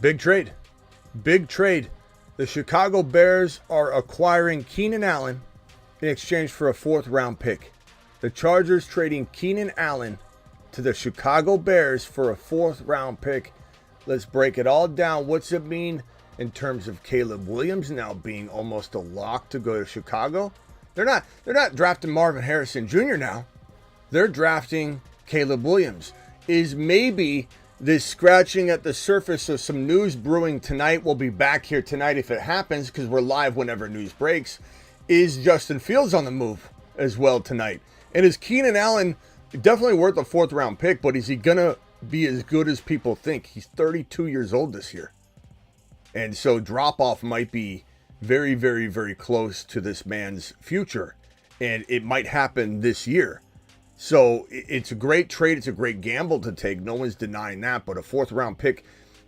Big trade. Big trade. The Chicago Bears are acquiring Keenan Allen in exchange for a 4th-round pick. The Chargers trading Keenan Allen to the Chicago Bears for a 4th-round pick. Let's break it all down. What's it mean in terms of Caleb Williams now being almost a lock to go to Chicago? They're not drafting Marvin Harrison Jr. now. They're drafting Caleb Williams. Is maybe this scratching at the surface of some news brewing tonight? We'll be back here tonight if it happens because we're live whenever news breaks. Is Justin Fields on the move as well tonight? And is Keenan Allen definitely worth a 4th-round pick, but is he going to be as good as people think? He's 32 years old this year. And so drop-off might be very, very, very close to this man's future. And it might happen this year. So it's a great trade. It's a great gamble to take. No one's denying that. But a 4th-round pick,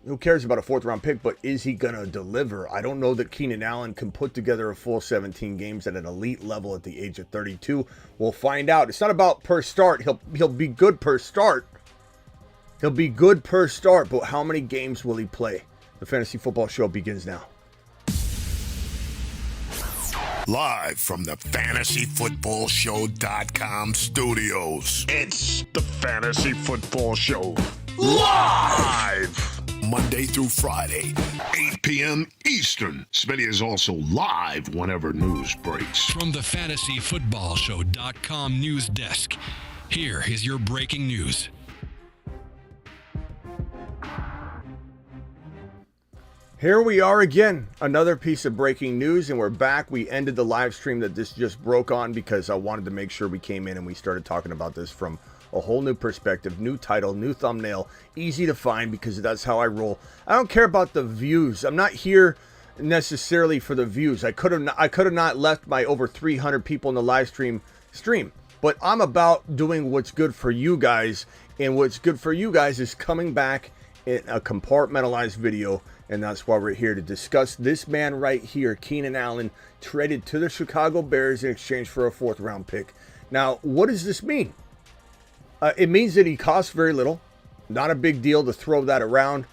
who cares about a 4th-round pick? But is he going to deliver? I don't know that Keenan Allen can put together a full 17 games at an elite level at the age of 32. We'll find out. It's not about per start. He'll be good per start. He'll be good per start. But how many games will he play? The Fantasy Football Show begins now. Live from the FantasyFootballShow.com studios. It's the Fantasy Football Show. Live! Monday through Friday, 8 p.m. Eastern. Smitty is also live whenever news breaks. From the FantasyFootballShow.com news desk, here is your breaking news. Here we are again, another piece of breaking news, and we're back. We ended the live stream that this just broke on because I wanted to make sure we came in and we started talking about this from a whole new perspective, new title, new thumbnail, easy to find because that's how I roll. I don't care about the views. I'm not here necessarily for the views. I could have not left my over 300 people in the live stream, but I'm about doing what's good for you guys, and what's good for you guys is coming back in a compartmentalized video. And that's why we're here to discuss this man right here, Keenan Allen, traded to the Chicago Bears in exchange for a 4th-round pick. Now, what does this mean? It means that he costs very little. Not a big deal to throw that around.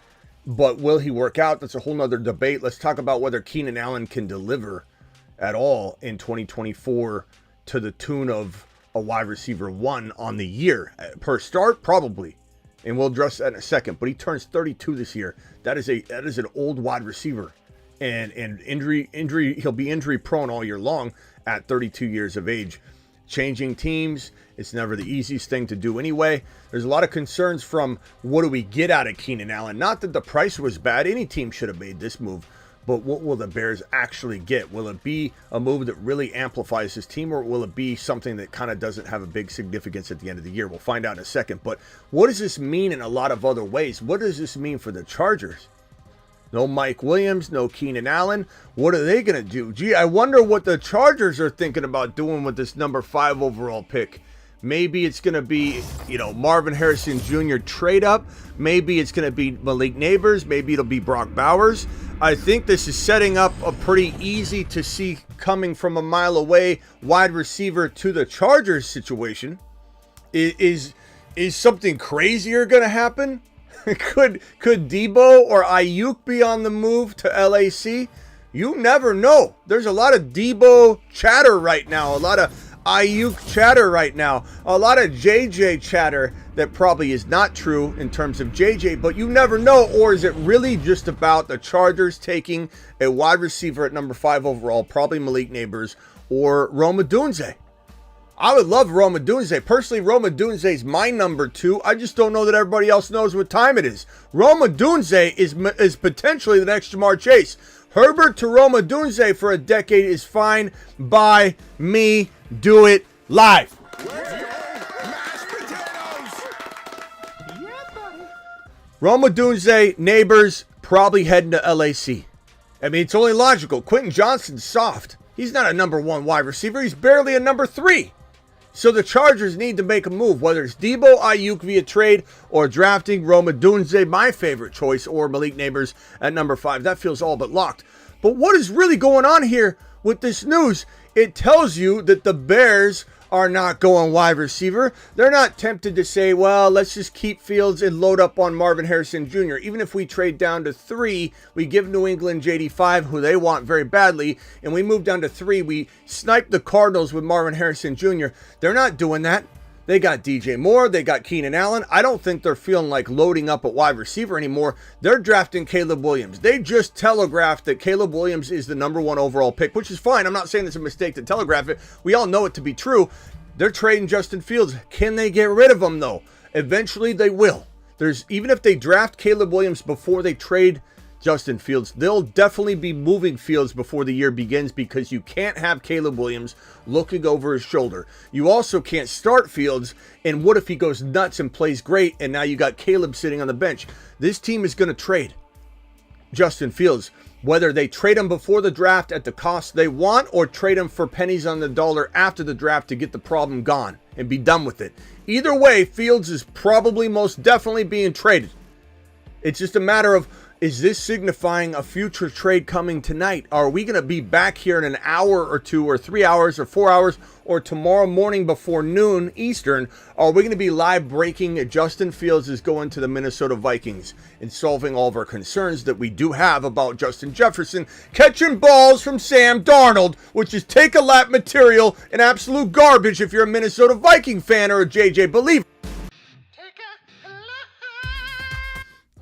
But will he work out? That's a whole nother debate. Let's talk about whether Keenan Allen can deliver at all in 2024 to the tune of a wide receiver 1 on the year. Per start, probably. And we'll address that in a second. But he turns 32 this year. That is an old wide receiver. And injury, he'll be injury prone all year long at 32 years of age. Changing teams, it's never the easiest thing to do anyway. There's a lot of concerns from what do we get out of Keenan Allen? Not that the price was bad. Any team should have made this move. But what will the Bears actually get? Will it be a move that really amplifies his team, or will it be something that kind of doesn't have a big significance at the end of the year? We'll find out in a second. But what does this mean in a lot of other ways? What does this mean for the Chargers? No Mike Williams, no Keenan Allen. What are they going to do? Gee, I wonder what the Chargers are thinking about doing with this number 5 overall pick. Maybe it's going to be, Marvin Harrison Jr. trade up. Maybe it's going to be Malik Neighbors. Maybe it'll be Brock Bowers. I think this is setting up a pretty easy to see coming from a mile away wide receiver to the Chargers situation. Is something crazier going to happen? Could Debo or Ayuk be on the move to LAC? You never know. There's a lot of Debo chatter right now. A lot of Ayuk chatter right now. A lot of JJ chatter that probably is not true in terms of JJ, but you never know. Or is it really just about the Chargers taking a wide receiver at number 5 overall, probably Malik Neighbors or Rome Odunze? I would love Rome Odunze. Personally, Rome Odunze is my number 2. I just don't know that everybody else knows what time it is. Rome Odunze is potentially the next Jamar Chase. Herbert to Rome Odunze for a decade is fine by me. Do it live. Rome Odunze, Neighbors, probably heading to LAC. I mean, it's only logical. Quentin Johnston's soft. He's not a number 1 wide receiver. He's barely a number 3. So the Chargers need to make a move, whether it's Debo, Ayuk via trade, or drafting Rome Odunze, my favorite choice, or Malik Neighbors at number 5. That feels all but locked. But what is really going on here with this news? It tells you that the Bears are not going wide receiver. They're not tempted to say, well, let's just keep Fields and load up on Marvin Harrison Jr. Even if we trade down to 3, we give New England JD5, who they want very badly, and we move down to 3, we snipe the Cardinals with Marvin Harrison Jr. They're not doing that. They got DJ Moore. They got Keenan Allen. I don't think they're feeling like loading up at wide receiver anymore. They're drafting Caleb Williams. They just telegraphed that Caleb Williams is the #1 overall pick, which is fine. I'm not saying it's a mistake to telegraph it. We all know it to be true. They're trading Justin Fields. Can they get rid of him, though? Eventually, they will. Even if they draft Caleb Williams before they trade Justin Fields, they'll definitely be moving Fields before the year begins, because you can't have Caleb Williams looking over his shoulder. You also can't start Fields, and what if he goes nuts and plays great, and now you got Caleb sitting on the bench? This team is going to trade Justin Fields, whether they trade him before the draft at the cost they want or trade him for pennies on the dollar after the draft to get the problem gone and be done with it. Either way, Fields is probably most definitely being traded. It's just a matter of, is this signifying a future trade coming tonight? Are we going to be back here in an hour or 2 or 3 hours or 4 hours or tomorrow morning before noon Eastern? Are we going to be live breaking Justin Fields is going to the Minnesota Vikings and solving all of our concerns that we do have about Justin Jefferson catching balls from Sam Darnold, which is take a lap material and absolute garbage if you're a Minnesota Viking fan or a JJ believer.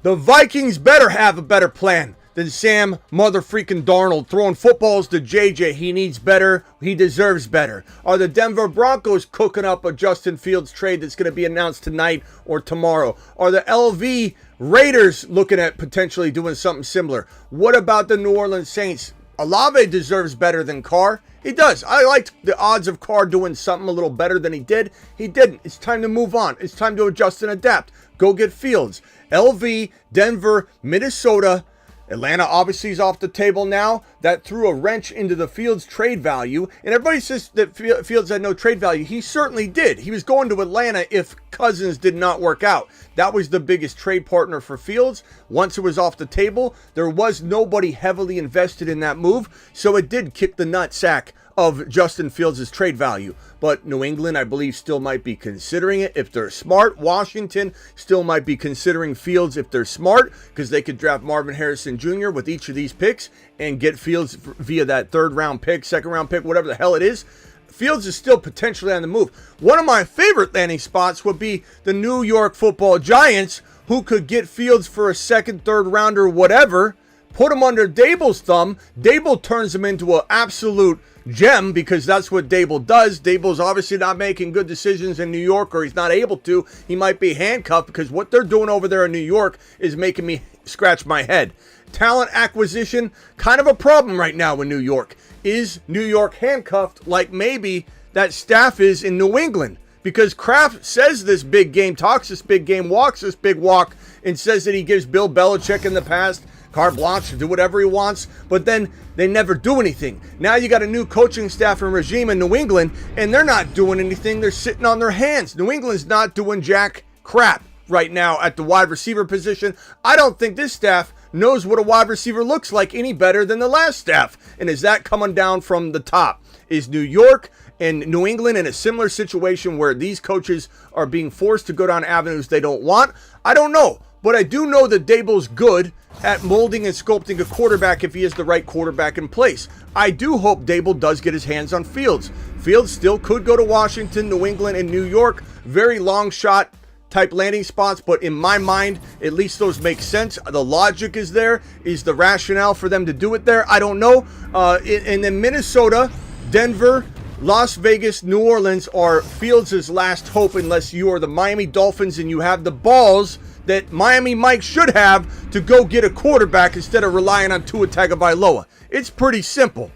The Vikings better have a better plan than Sam mother-freaking Darnold throwing footballs to JJ. He needs better. He deserves better. Are the Denver Broncos cooking up a Justin Fields trade that's going to be announced tonight or tomorrow? Are the LV Raiders looking at potentially doing something similar? What about the New Orleans Saints? Olave deserves better than Carr. He does. I liked the odds of Carr doing something a little better than he did. He didn't. It's time to move on. It's time to adjust and adapt. Go get Fields. LV, Denver, Minnesota. Atlanta obviously is off the table now. That threw a wrench into the Fields trade value. And everybody says that Fields had no trade value. He certainly did. He was going to Atlanta if Cousins did not work out. That was the biggest trade partner for Fields. Once it was off the table, there was nobody heavily invested in that move. So it did kick the nutsack of Justin Fields' trade value. But New England, I believe, still might be considering it if they're smart. Washington still might be considering Fields if they're smart, because they could draft Marvin Harrison Jr. with each of these picks and get Fields via that 3rd-round pick, 2nd-round pick, whatever the hell it is. Fields is still potentially on the move. One of my favorite landing spots would be the New York Football Giants, who could get Fields for a 2nd, 3rd-rounder, whatever, put him under Dable's thumb. Dable turns him into an absolute gem, because that's what Dable does. Dable's obviously not making good decisions in New York, or he's not able to. He might be handcuffed, because what they're doing over there in New York is making me scratch my head. Talent acquisition, kind of a problem right now in New York. Is New York handcuffed like maybe that staff is in New England? Because Kraft says this big game, talks this big game, walks this big walk, and says that he gives Bill Belichick in the past carte blanche to do whatever he wants, but then they never do anything. Now you got a new coaching staff and regime in New England, and they're not doing anything. They're sitting on their hands. New England's not doing jack crap right now at the wide receiver position. I don't think this staff knows what a wide receiver looks like any better than the last staff. And is that coming down from the top? Is New York and New England in a similar situation where these coaches are being forced to go down avenues they don't want? I don't know. But I do know that Dable's good at molding and sculpting a quarterback if he is the right quarterback in place. I do hope Dable does get his hands on Fields. Fields still could go to Washington, New England, and New York. Very long shot type landing spots, but in my mind, at least those make sense. The logic is there. Is the rationale for them to do it there? I don't know. And then Minnesota, Denver, Las Vegas, New Orleans are Fields' last hope, unless you are the Miami Dolphins and you have the balls that Miami Mike should have to go get a quarterback instead of relying on Tua Tagovailoa. It's pretty simple.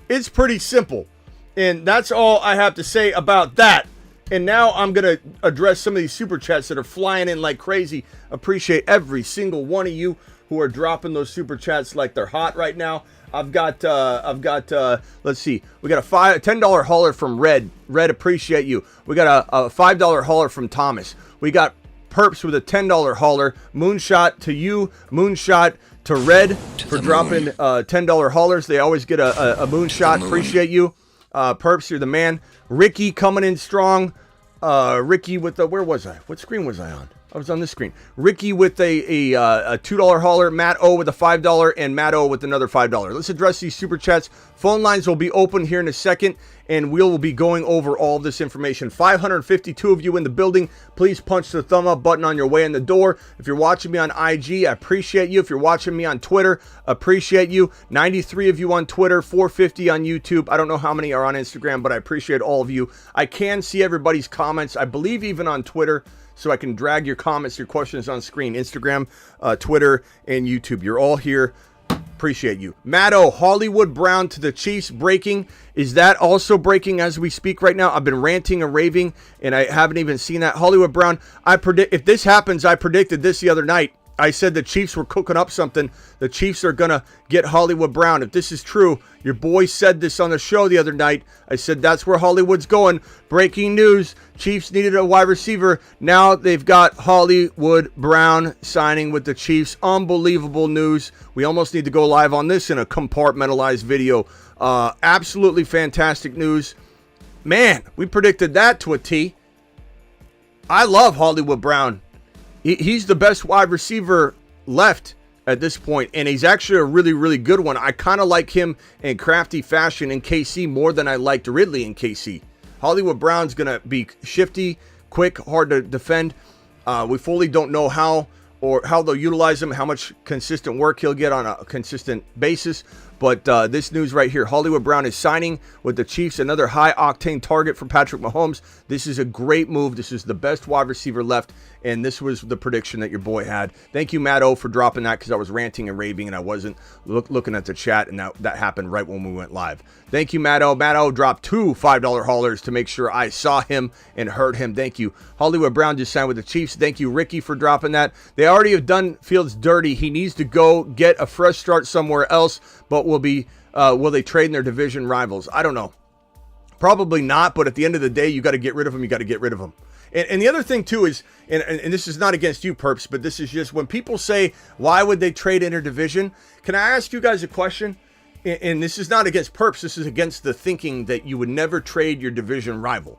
It's pretty simple. And that's all I have to say about that. And now I'm going to address some of these super chats that are flying in like crazy. Appreciate every single one of you who are dropping those super chats like they're hot right now. I've got let's see. We got a $10 hauler from Red. Red, appreciate you. We got a $5 hauler from Thomas. We got Perps with a $10 hauler. Moonshot to you. Moonshot to Red for dropping $10 haulers. They always get a moonshot. Appreciate you. Perps, you're the man. Ricky coming in strong. Ricky with the, where was I? What screen was I on? I was on this screen. Ricky with a $2 hauler, Matt O with a $5, and Matt O with another $5. Let's address these super chats. Phone lines will be open here in a second, and we'll be going over all this information. 552 of you in the building. Please punch the thumb up button on your way in the door. If you're watching me on IG, I appreciate you. If you're watching me on Twitter, appreciate you. 93 of you on Twitter, 450 on YouTube. I don't know how many are on Instagram, but I appreciate all of you. I can see everybody's comments, I believe even on Twitter, so I can drag your comments, your questions on screen. Instagram, Twitter, and YouTube. You're all here. Appreciate you. Matto, Hollywood Brown to the Chiefs breaking. Is that also breaking as we speak right now? I've been ranting and raving, and I haven't even seen that. Hollywood Brown, I predict, if this happens, I predicted this the other night. I said the Chiefs were cooking up something. The Chiefs are going to get Hollywood Brown. If this is true, your boy said this on the show the other night. I said that's where Hollywood's going. Breaking news, Chiefs needed a wide receiver. Now they've got Hollywood Brown signing with the Chiefs. Unbelievable news. We almost need to go live on this in a compartmentalized video. Absolutely fantastic news. Man, we predicted that to a T. I love Hollywood Brown. He's the best wide receiver left at this point, and he's actually a really, really good one. I kind of like him in crafty fashion in KC more than I liked Ridley in KC. Hollywood Brown's going to be shifty, quick, hard to defend. We fully don't know how they'll utilize him, how much consistent work he'll get on a consistent basis. But this news right here, Hollywood Brown is signing with the Chiefs, another high-octane target for Patrick Mahomes. This is a great move. This is the best wide receiver left, and this was the prediction that your boy had. Thank you, Matt O, for dropping that because I was ranting and raving, and I wasn't looking at the chat, and that happened right when we went live. Thank you, Matt O. Matt O dropped 2 $5 haulers to make sure I saw him and heard him. Thank you. Hollywood Brown just signed with the Chiefs. Thank you, Ricky, for dropping that. They already have done Fields dirty. He needs to go get a fresh start somewhere else, but will they trade in their division rivals? I don't know. Probably not, but at the end of the day, you got to get rid of them. You got to get rid of them. And the other thing, too, is, and this is not against you, Perps, but this is just when people say, why would they trade interdivision? Can I ask you guys a question? And this is not against Perps. This is against the thinking that you would never trade your division rival.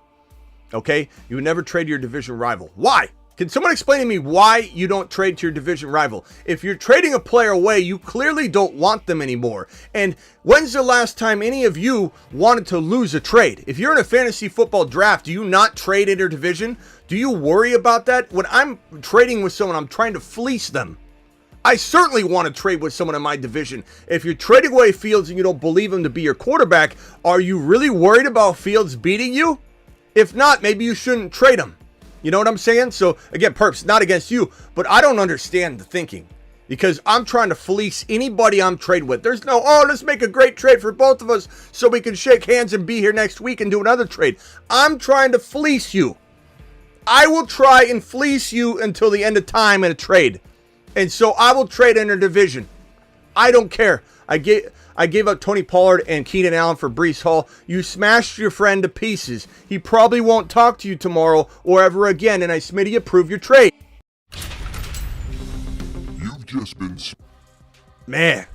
Okay? You would never trade your division rival. Why? Can someone explain to me why you don't trade to your division rival? If you're trading a player away, you clearly don't want them anymore. And when's the last time any of you wanted to lose a trade? If you're in a fantasy football draft, do you not trade interdivision? Do you worry about that? When I'm trading with someone, I'm trying to fleece them. I certainly want to trade with someone in my division. If you're trading away Fields and you don't believe him to be your quarterback, are you really worried about Fields beating you? If not, maybe you shouldn't trade him. You know what I'm saying? So, again, Perps, not against you, but I don't understand the thinking because I'm trying to fleece anybody I'm trading with. There's no, let's make a great trade for both of us so we can shake hands and be here next week and do another trade. I'm trying to fleece you. I will try and fleece you until the end of time in a trade. And so I will trade in a division. I don't care. I gave up Tony Pollard and Keenan Allen for Breece Hall. You smashed your friend to pieces. He probably won't talk to you tomorrow or ever again, and I, Smitty, approve your trade. You've just been... Man,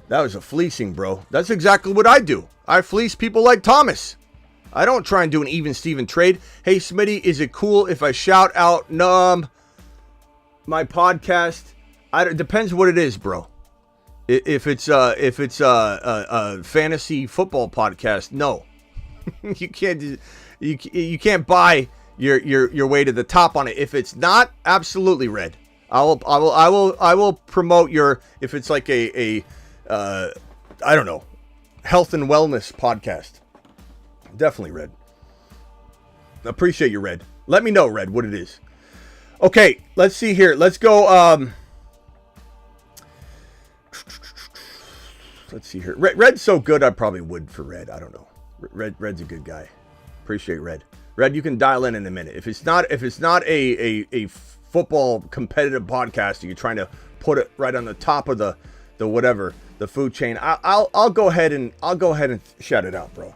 that was a fleecing, bro. That's exactly what I do. I fleece people like Thomas. I don't try and do an even Steven trade. Hey, Smitty, is it cool if I shout out my podcast? It depends what it is, bro. If it's a fantasy football podcast, no, you can't buy your way to the top on it. If it's not, absolutely, Red. I will promote your, if it's like a I don't know, health and wellness podcast. Definitely, Red. Appreciate you, Red. Let me know, Red, what it is. Okay, let's see here. Let's go. Let's see here. Red's so good, I probably would for Red. I don't know. Red's a good guy. Appreciate Red. Red, you can dial in a minute. If it's not a football competitive podcast, and you're trying to put it right on the top of the whatever, the food chain, I'll go ahead and shout it out, bro.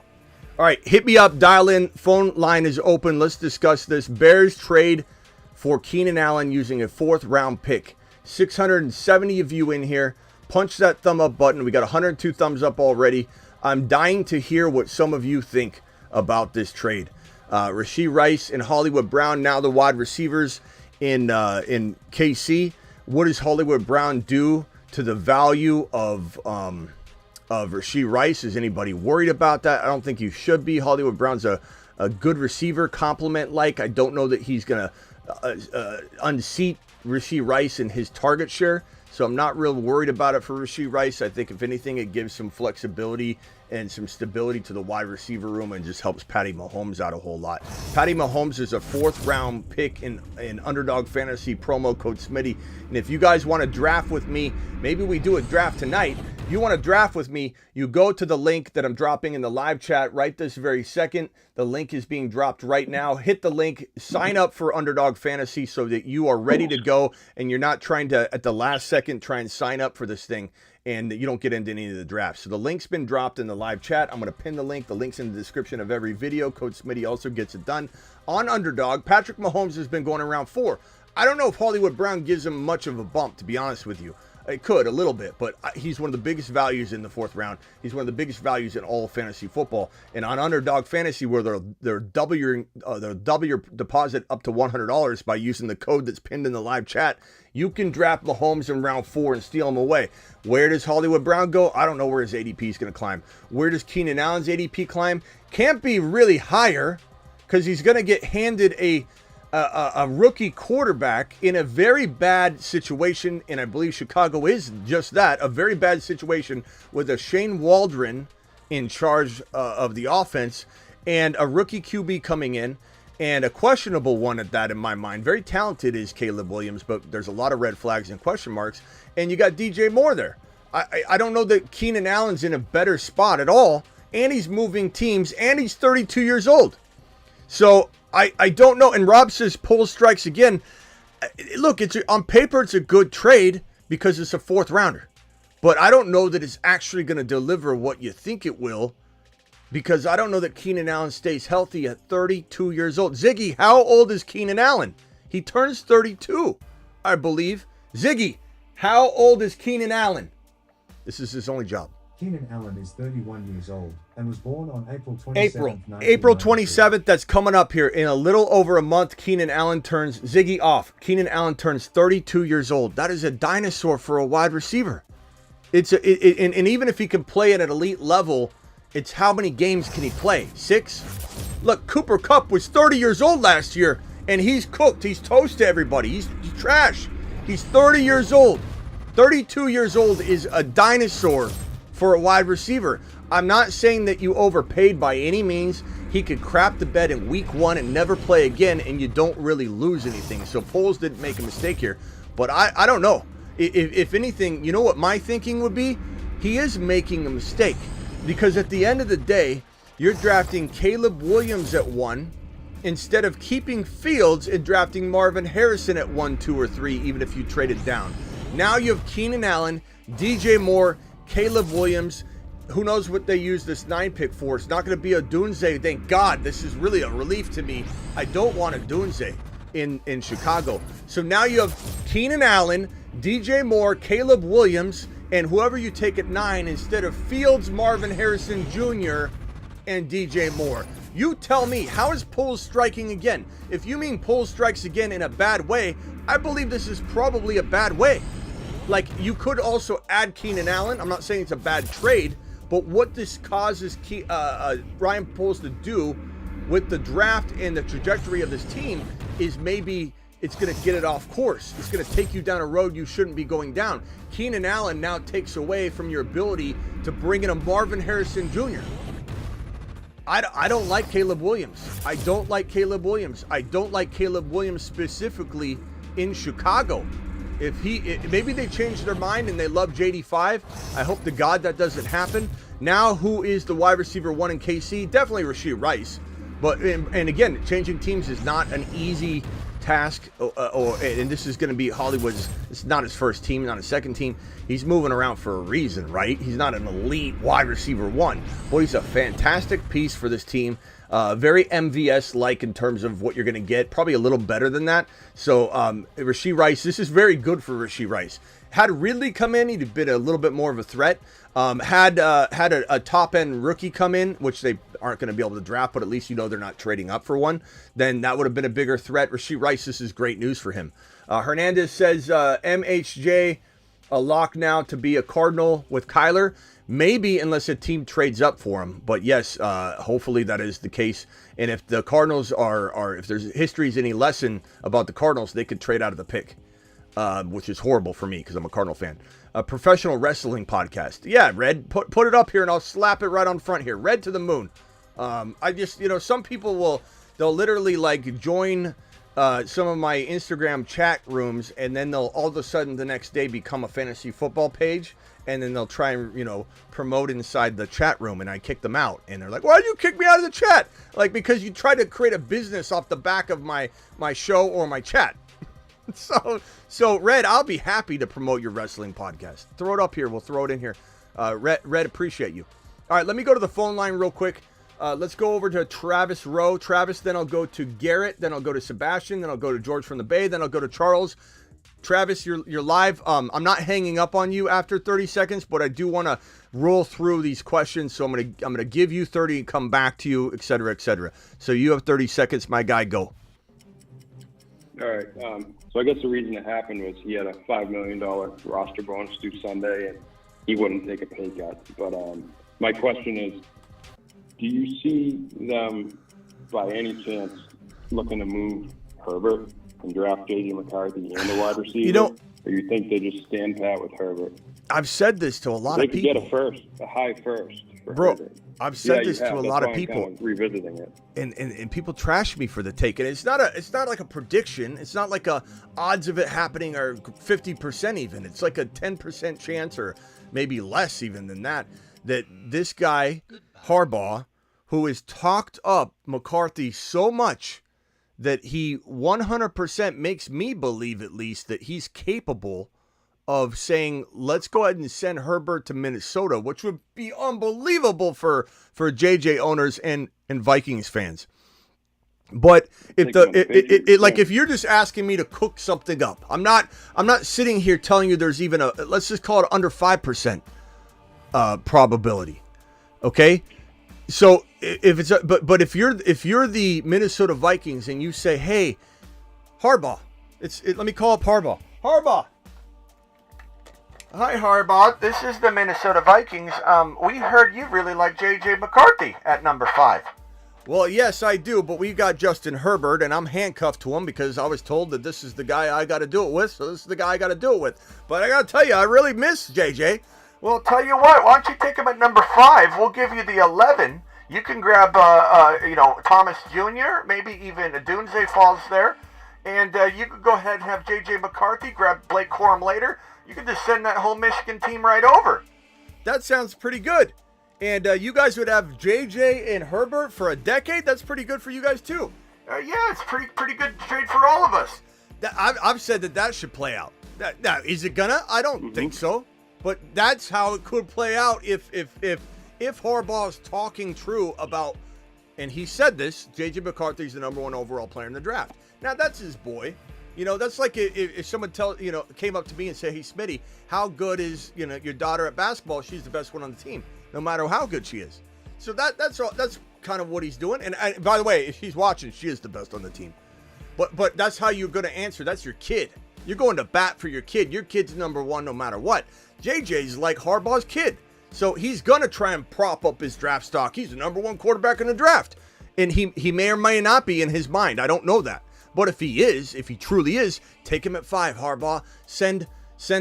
All right, hit me up. Dial in. Phone line is open. Let's discuss this. Bears trade for Keenan Allen using a 4th-round pick. 670 of you in here. Punch that thumb up button. We got 102 thumbs up already. I'm dying to hear what some of you think about this trade. Rashee Rice and Hollywood Brown, now the wide receivers in KC. What does Hollywood Brown do to the value of Rashee Rice? Is anybody worried about that? I don't think you should be. Hollywood Brown's a good receiver, compliment-like. I don't know that he's going to unseat Rashee Rice in his target share, so I'm not real worried about it for Rashee Rice. I think, if anything, it gives some flexibility and some stability to the wide receiver room and just helps Patty Mahomes out a whole lot. Patty Mahomes is a 4th-round pick in Underdog Fantasy, promo code Smitty. And if you guys want to draft with me, maybe we do a draft tonight. If you want to draft with me, you go to the link that I'm dropping in the live chat right this very second. The link is being dropped right now. Hit the link, sign up for Underdog Fantasy so that you are ready to go and you're not trying to, at the last second, try and sign up for this thing and you don't get into any of the drafts. So the link's been dropped in the live chat. I'm going to pin the link. The link's in the description of every video. Code Smitty also gets it done. On Underdog, Patrick Mahomes has been going around 4. I don't know if Hollywood Brown gives him much of a bump, to be honest with you. It could, a little bit, but he's one of the biggest values in the 4th round. He's one of the biggest values in all of fantasy football. And on Underdog Fantasy, where they'll double your deposit up to $100 by using the code that's pinned in the live chat, you can draft Mahomes in round 4 and steal him away. Where does Hollywood Brown go? I don't know where his ADP is going to climb. Where does Keenan Allen's ADP climb? Can't be really higher because he's going to get handed a rookie quarterback in a very bad situation, and I believe Chicago is just that, a very bad situation with a Shane Waldron in charge of the offense and a rookie QB coming in and a questionable one at that in my mind. Very talented is Caleb Williams, but there's a lot of red flags and question marks, and you got DJ Moore there. I don't know that Keenan Allen's in a better spot at all, and he's moving teams, and he's 32 years old. So I don't know. And Rob says pull strikes again. Look, on paper, it's a good trade because it's a 4th rounder. But I don't know that it's actually going to deliver what you think it will, because I don't know that Keenan Allen stays healthy at 32 years old. Ziggy, how old is Keenan Allen? He turns 32, I believe. Ziggy, how old is Keenan Allen? This is his only job. Keenan Allen is 31 years old and was born on April 27th. April 27th, that's coming up here. In a little over a month, Keenan Allen turns, Ziggy off. Keenan Allen turns 32 years old. That is a dinosaur for a wide receiver. And even if he can play at an elite level, it's how many games can he play? 6? Look, Cooper Kupp was 30 years old last year, and he's cooked. He's toast to everybody. He's trash. He's 30 years old. 32 years old is a dinosaur for a wide receiver. I'm not saying that you overpaid by any means. He could crap the bed in week 1 and never play again, and you don't really lose anything. So Poles didn't make a mistake here. But I don't know. If anything, you know what my thinking would be? He is making a mistake. Because at the end of the day, you're drafting Caleb Williams at 1 instead of keeping Fields and drafting Marvin Harrison at 1, 2, or 3, even if you traded down. Now you have Keenan Allen, DJ Moore, Caleb Williams. Who knows what they use this 9-pick for? It's not going to be a Dunze. Thank God. This is really a relief to me. I don't want a Dunze in Chicago. So now you have Keenan Allen, DJ Moore, Caleb Williams, and whoever you take at 9 instead of Fields, Marvin Harrison Jr., and DJ Moore. You tell me, how is Poles striking again? If you mean Poles strikes again in a bad way, I believe this is probably a bad way. Like, you could also add Keenan Allen. I'm not saying it's a bad trade, but what this causes Ryan Poles to do with the draft and the trajectory of this team is maybe it's going to get it off course. It's going to take you down a road you shouldn't be going down. Keenan Allen now takes away from your ability to bring in a Marvin Harrison Jr. I don't like Caleb Williams. I don't like Caleb Williams. I don't like Caleb Williams specifically in Chicago. Maybe they changed their mind and they love JD5. I hope to God that doesn't happen. Now, who is the wide receiver 1 in KC? Definitely Rashee Rice. But and again, changing teams is not an easy task. And this is going to be Hollywood's. It's not his first team, not his second team. He's moving around for a reason, right? He's not an elite wide receiver 1. Well, he's a fantastic piece for this team. Very MVS-like in terms of what you're going to get. Probably a little better than that. So Rashee Rice, this is very good for Rashee Rice. Had Ridley come in, he'd have been a little bit more of a threat. Had a top-end rookie come in, which they aren't going to be able to draft, but at least they're not trading up for one, then that would have been a bigger threat. Rashee Rice, this is great news for him. Hernandez says MHJ a lock now to be a Cardinal with Kyler. Maybe unless a team trades up for him. But yes, hopefully that is the case. And if the Cardinals are if there's history's any lesson about the Cardinals, they could trade out of the pick, which is horrible for me because I'm a Cardinal fan. A professional wrestling podcast. Yeah, Red, put it up here and I'll slap it right on front here. Red to the moon. I just, some people they'll literally like join some of my Instagram chat rooms, and then they'll all of a sudden the next day become a fantasy football page, and then they'll try and promote inside the chat room, and I kick them out, and they're like, why did you kick me out of the chat? Like, because you try to create a business off the back of my show or my chat. So Red, I'll be happy to promote your wrestling podcast. Throw it up here. We'll throw it in here. Red, appreciate you. All right, let me go to the phone line real quick. Let's go over to Travis Rowe. Travis, then I'll go to Garrett, then I'll go to Sebastian, then I'll go to George from the Bay, then I'll go to Charles. Travis, you're live. I'm not hanging up on you after 30 seconds, but I do want to roll through these questions. So I'm gonna give you 30 and come back to you, et cetera, et cetera. So you have 30 seconds, my guy. Go. All right. So I guess the reason it happened was he had a $5 million roster bonus due Sunday, and he wouldn't take a pay cut. But my question is, do you see them, by any chance, looking to move Herbert and draft J.J. McCarthy and the wide receiver? Or you think they just stand pat with Herbert? I've said this to a lot of people. They could get a high first. Bro, Herbert. I've said this to a lot of people. Kind of revisiting it. And people trash me for the take. And it's not like a prediction. It's not like a odds of it happening are 50% even. It's like a 10% chance, or maybe less even than that this guy, Harbaugh, who has talked up McCarthy so much that he 100% makes me believe, at least, that he's capable of saying, let's go ahead and send Herbert to Minnesota, which would be unbelievable for JJ owners and Vikings fans. But if you're just asking me to cook something up, I'm not sitting here telling you there's even let's just call it under 5% probability. Okay? So if it's but if you're the Minnesota Vikings and you say, hey, Harbaugh, let me call up Harbaugh. Harbaugh. Hi, Harbaugh. This is the Minnesota Vikings. We heard you really like J.J. McCarthy at number 5. Well, yes, I do, but we've got Justin Herbert, and I'm handcuffed to him because I was told that this is the guy I got to do it with, so this is the guy I got to do it with. But I got to tell you, I really miss J.J. Well, tell you what, why don't you take him at number 5? We'll give you the 11. You can grab, Thomas Jr., maybe even Dunze falls there, and you could go ahead and have J.J. McCarthy, grab Blake Corum later. You can just send that whole Michigan team right over. That sounds pretty good. And you guys would have JJ and Herbert for a decade. That's pretty good for you guys too. Yeah, it's pretty good trade for all of us. I've said that should play out. Now, is it gonna? I don't think so. But that's how it could play out if Harbaugh is talking true about, and he said this, JJ McCarthy's the number 1 overall player in the draft. Now that's his boy. That's like if someone came up to me and said, hey, Smitty, how good is, your daughter at basketball? She's the best one on the team, no matter how good she is. So that's kind of what he's doing. And by the way, if she's watching, she is the best on the team. But that's how you're going to answer. That's your kid. You're going to bat for your kid. Your kid's number 1 no matter what. JJ's like Harbaugh's kid. So he's going to try and prop up his draft stock. He's the number 1 quarterback in the draft. And he may or may not be in his mind. I don't know that. But if he truly is, take him at 5, Harbaugh. Send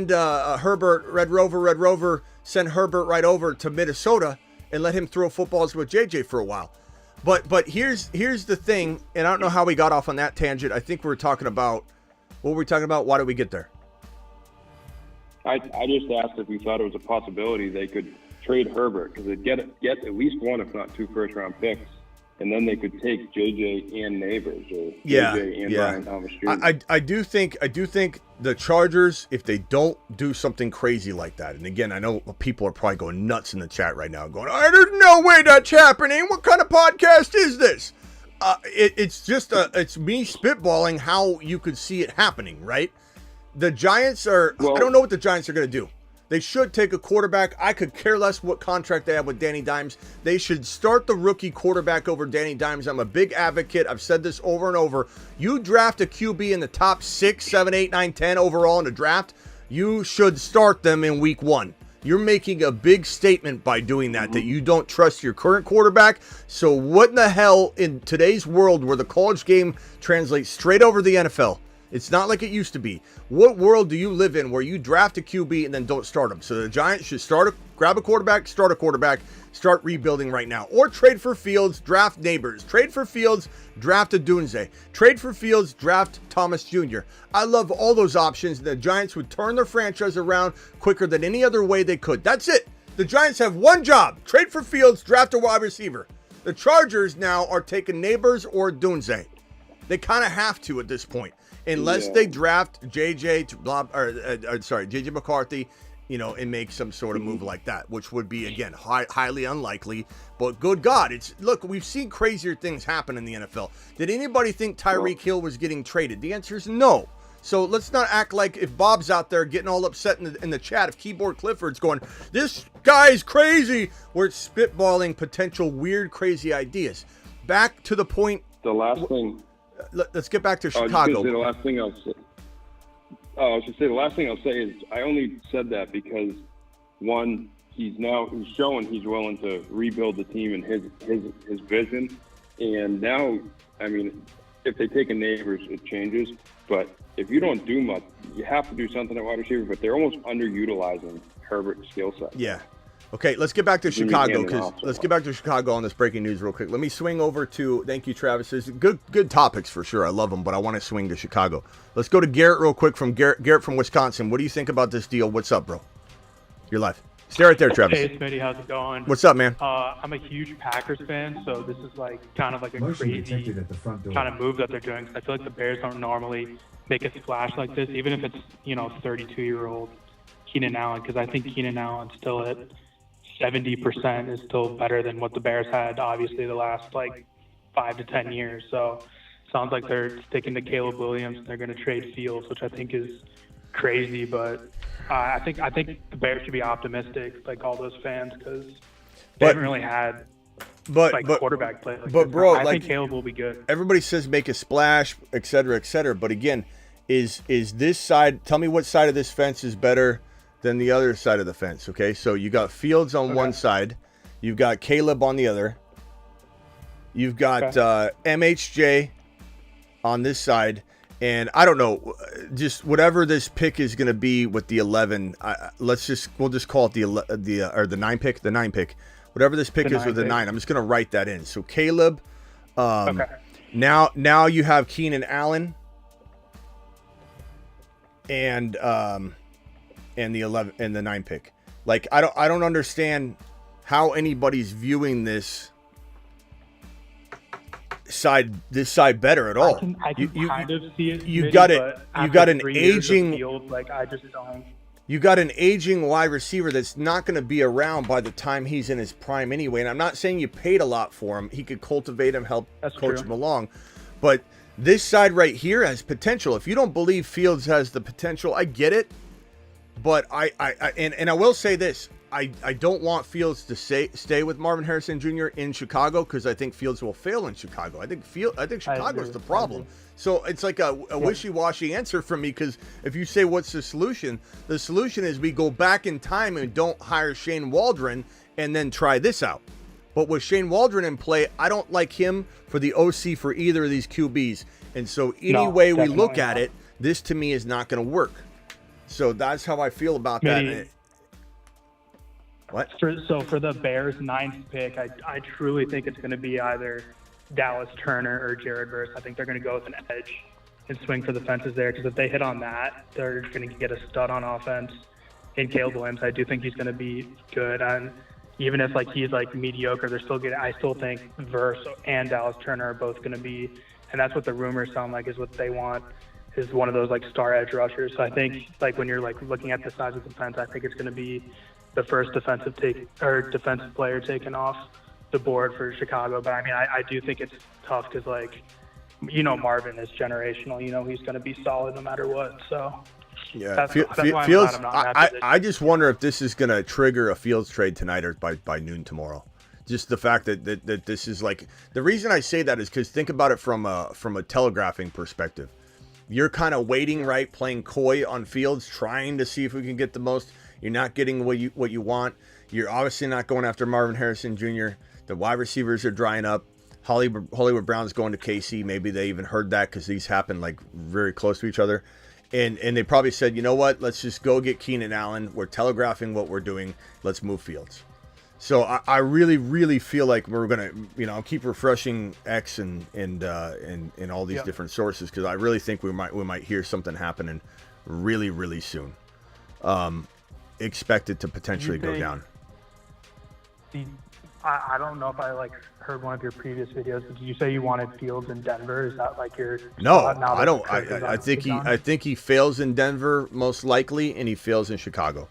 Herbert, Red Rover, send Herbert right over to Minnesota and let him throw footballs with JJ for a while. But here's the thing, and I don't know how we got off on that tangent. I think we were talking about, what were we talking about? Why did we get there? I just asked if we thought it was a possibility they could trade Herbert, because they'd get at least 1, if not 2 first-round picks. And then they could take JJ and Neighbors, or JJ and Brian Thomas Jr. I do think the Chargers, if they don't do something crazy like that, and again, I know people are probably going nuts in the chat right now, going, "There's no way that's happening. What kind of podcast is this?" It's just it's me spitballing how you could see it happening, right? The Giants are. I don't know what the Giants are going to do. They should take a quarterback. I could care less what contract they have with Danny Dimes. They should start the rookie quarterback over Danny Dimes. I'm a big advocate. I've said this over and over. You draft a QB in the top 6, 7, 8, 9, 10 overall in the draft, you should start them in week 1. You're making a big statement by doing that, that you don't trust your current quarterback. So what in the hell in today's world where the college game translates straight over the NFL? It's not like it used to be. What world do you live in where you draft a QB and then don't start him? So the Giants should grab a quarterback, start rebuilding right now. Or trade for Fields, draft Neighbors. Trade for Fields, draft a Dunze. Trade for Fields, draft Thomas Jr. I love all those options. The Giants would turn their franchise around quicker than any other way they could. That's it. The Giants have one job. Trade for Fields, draft a wide receiver. The Chargers now are taking Neighbors or Dunze. They kind of have to at this point. Unless they draft JJ McCarthy, and make some sort of move like that, which would be, again, highly unlikely. But good God, look, we've seen crazier things happen in the NFL. Did anybody think Tyreek Hill was getting traded? The answer is no. So let's not act like if Bob's out there getting all upset in the chat, if Keyboard Clifford's going, this guy's crazy, we're spitballing potential weird, crazy ideas. Back to the point. The last thing. Let's get back to Chicago. The last thing I'll say is I only said that because, one, he's showing he's willing to rebuild the team and his vision. And now, I mean, if they take a Neighbors, it changes. But if you don't do much, you have to do something at wide receiver. But they're almost underutilizing Herbert's skill set. Yeah. Okay, let's get back to Chicago on this breaking news real quick. Let me swing over to, thank you, Travis. There's good topics for sure. I love them, but I want to swing to Chicago. Let's go to Garrett real quick from Garrett from Wisconsin. What do you think about this deal? What's up, bro? You're live. Stay right there, Travis. Hey, Smitty, how's it going? What's up, man? I'm a huge Packers fan, so this is kind of like a crazy kind of move that they're doing. I feel like the Bears don't normally make a splash like this, even if it's 32-year-old Keenan Allen, because I think Keenan Allen still at 70% is still better than what the Bears had, obviously, the last 5 to 10 years. So sounds like they're sticking to Caleb Williams. They're going to trade Fields, which I think is crazy. But I think the Bears should be optimistic, like all those fans, because they haven't really had quarterback play. Bro, I think Caleb will be good. Everybody says make a splash, et cetera, et cetera. But again, is this side? Tell me what side of this fence is better than the other side of the fence, okay? So you got Fields on one side. You've got Caleb on the other. You've got MHJ on this side. And I don't know, just whatever this pick is going to be with the 11, we'll just call it the 9 pick, the 9 pick. Whatever this pick is with the 9, I'm just going to write that in. So Caleb, now you have Keenan Allen and the 11 and the 9 pick. Like I don't understand how anybody's viewing this side better at all. I can kind of see it. You got an aging field, I just don't. You got an aging wide receiver that's not going to be around by the time he's in his prime anyway. And I'm not saying you paid a lot for him. He could cultivate him, help coach him along. But this side right here has potential. If you don't believe Fields has the potential, I get it. But I will say this. I don't want Fields to stay with Marvin Harrison Jr. in Chicago because I think Fields will fail in Chicago. I think Chicago's the problem. So it's like a wishy-washy answer from me because if you say what's the solution is we go back in time and don't hire Shane Waldron and then try this out. But with Shane Waldron in play, I don't like him for the OC for either of these QBs. And so any way we look at it, this to me is not going to work. So that's how I feel about that. What? For the Bears' 9th pick, I truly think it's going to be either Dallas Turner or Jared Verse. I think they're going to go with an edge and swing for the fences there because if they hit on that, they're going to get a stud on offense in Caleb Williams. I do think he's going to be good. And even if he's mediocre, they're still good. I still think Verse and Dallas Turner are both going to be, and that's what the rumors sound like is what they want, is one of those star edge rushers. So I think when you're looking at the size of the defense, I think it's going to be the first defensive player taken off the board for Chicago. But I mean, I do think it's tough because Marvin is generational. He's going to be solid no matter what. So Yeah, That's why I'm Fields. glad I'm not in that position. I just wonder if this is going to trigger a Fields trade tonight or by noon tomorrow. Just the fact that this is like, the reason I say that is because think about it from a telegraphing perspective. You're kind of waiting, right, playing coy on Fields, trying to see if we can get the most. You're not getting what you want. You're obviously not going after Marvin Harrison Jr. The wide receivers are drying up. Hollywood Brown's going to KC. Maybe they even heard that because these happen like very close to each other. And they probably said, you know what, let's just go get Keenan Allen. We're telegraphing what we're doing. Let's move Fields. So I really, really feel like we're gonna, I'll keep refreshing X and all these different sources because I really think we might hear something happening really, really soon. Expect it to potentially go down. I don't know if I heard one of your previous videos, but did you say you wanted Fields in Denver? Is that like your No, now I don't. I think he fails in Denver most likely, and he fails in Chicago.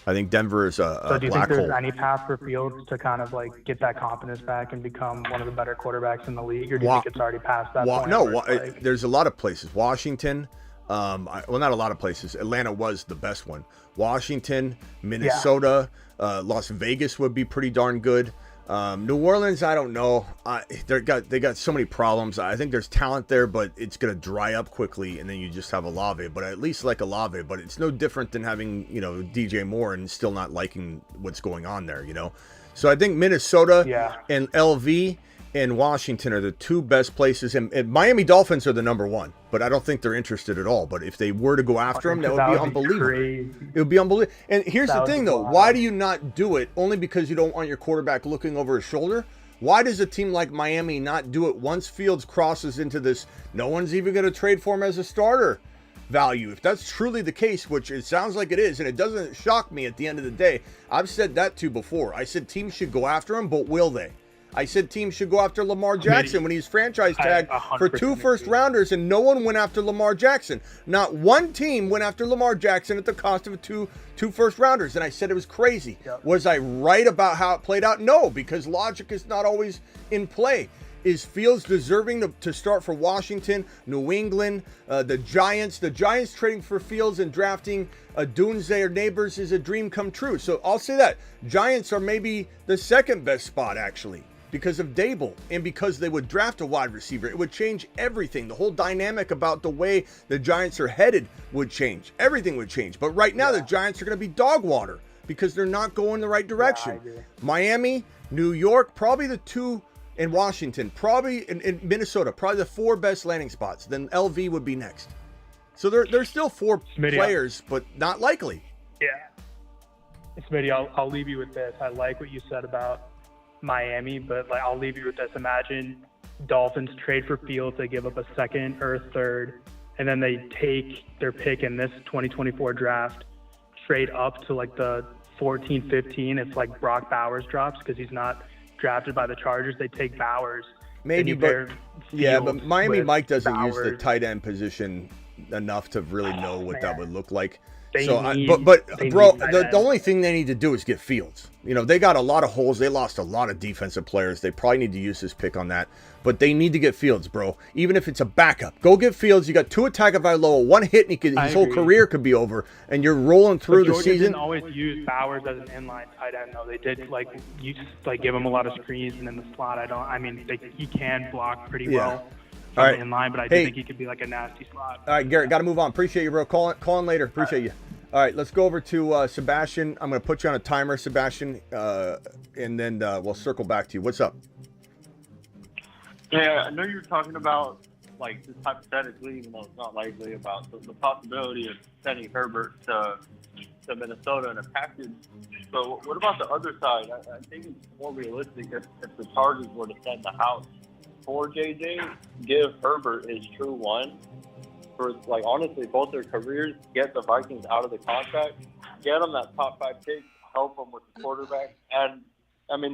I think Denver is a So do you black think there's hole. any path for Fields to kind of get that confidence back and become one of the better quarterbacks in the league, or do you think it's already past that point? No, there's a lot of places. Washington, not a lot of places. Atlanta was the best one. Washington, Minnesota, Las Vegas would be pretty darn good. New Orleans, I don't know. They got so many problems. I think there's talent there, but it's gonna dry up quickly, and then you just have Olave. But I at least like Olave. But it's no different than having DJ Moore and still not liking what's going on there. So I think Minnesota and LV and Washington are the two best places, and Miami Dolphins are the number one. But I don't think they're interested at all. But if they were to go after him, that would be unbelievable. It would be unbelievable. And here's the thing, though. Why do you not do it? Only because you don't want your quarterback looking over his shoulder? Why does a team like Miami not do it once Fields crosses into this, no one's even going to trade for him as a starter value? If that's truly the case, which it sounds like it is, and it doesn't shock me at the end of the day. I've said that too before. I said teams should go after him, but will they? I said teams should go after Lamar Jackson when he's franchise tagged for 2 first-rounders, and no one went after Lamar Jackson. Not one team went after Lamar Jackson at the cost of two first-rounders, and I said it was crazy. Yep. Was I right about how it played out? No, because logic is not always in play. Is Fields deserving to start for Washington, New England, the Giants? The Giants trading for Fields and drafting Dunze or Neighbors is a dream come true. So I'll say that. Giants are maybe the second best spot, actually, because of Dable and because they would draft a wide receiver. It would change everything. The whole dynamic about the way the Giants are headed would change. Everything would change. But right now, the Giants are going to be dog water because they're not going the right direction. Miami, New York, probably the two, in Washington, probably in Minnesota, probably the 4 best landing spots. Then LV would be next. So there's still 4 players, but not likely. Yeah. Smitty, I'll leave you with this. I like what you said about Miami, but I'll leave you with this. Imagine Dolphins trade for Fields, they give up a second or a third, and then they take their pick in this 2024 draft, trade up to the 14, 15 if Brock Bowers drops because he's not drafted by the Chargers. They take Bowers. Maybe, but Miami Mike doesn't use the tight end position enough to really know what that would look like. The only thing they need to do is get Fields. They got a lot of holes. They lost a lot of defensive players. They probably need to use this pick on that. But they need to get Fields, bro. Even if it's a backup, go get Fields. You got Tua Tagovailoa, one hit, and his whole career could be over. And you're rolling through the season. Didn't always use Bowers as an inline tight end, though. They did give him a lot of screens and in the slot. He can block pretty well. All right. In line, but I do think he could be a nasty slot. All right, Garrett, got to move on. Appreciate you, bro. Call in later. Appreciate you. All right, let's go over to Sebastian. I'm going to put you on a timer, Sebastian, and then we'll circle back to you. What's up? Yeah, I know you were talking about, just hypothetically, even though it's not likely, about the possibility of sending Herbert to Minnesota in a package. So what about the other side? I think it's more realistic if the Chargers were to send the house for JJ, give Herbert his true one for honestly both their careers, get the Vikings out of the contract, get them that top 5 pick, help them with the quarterback, and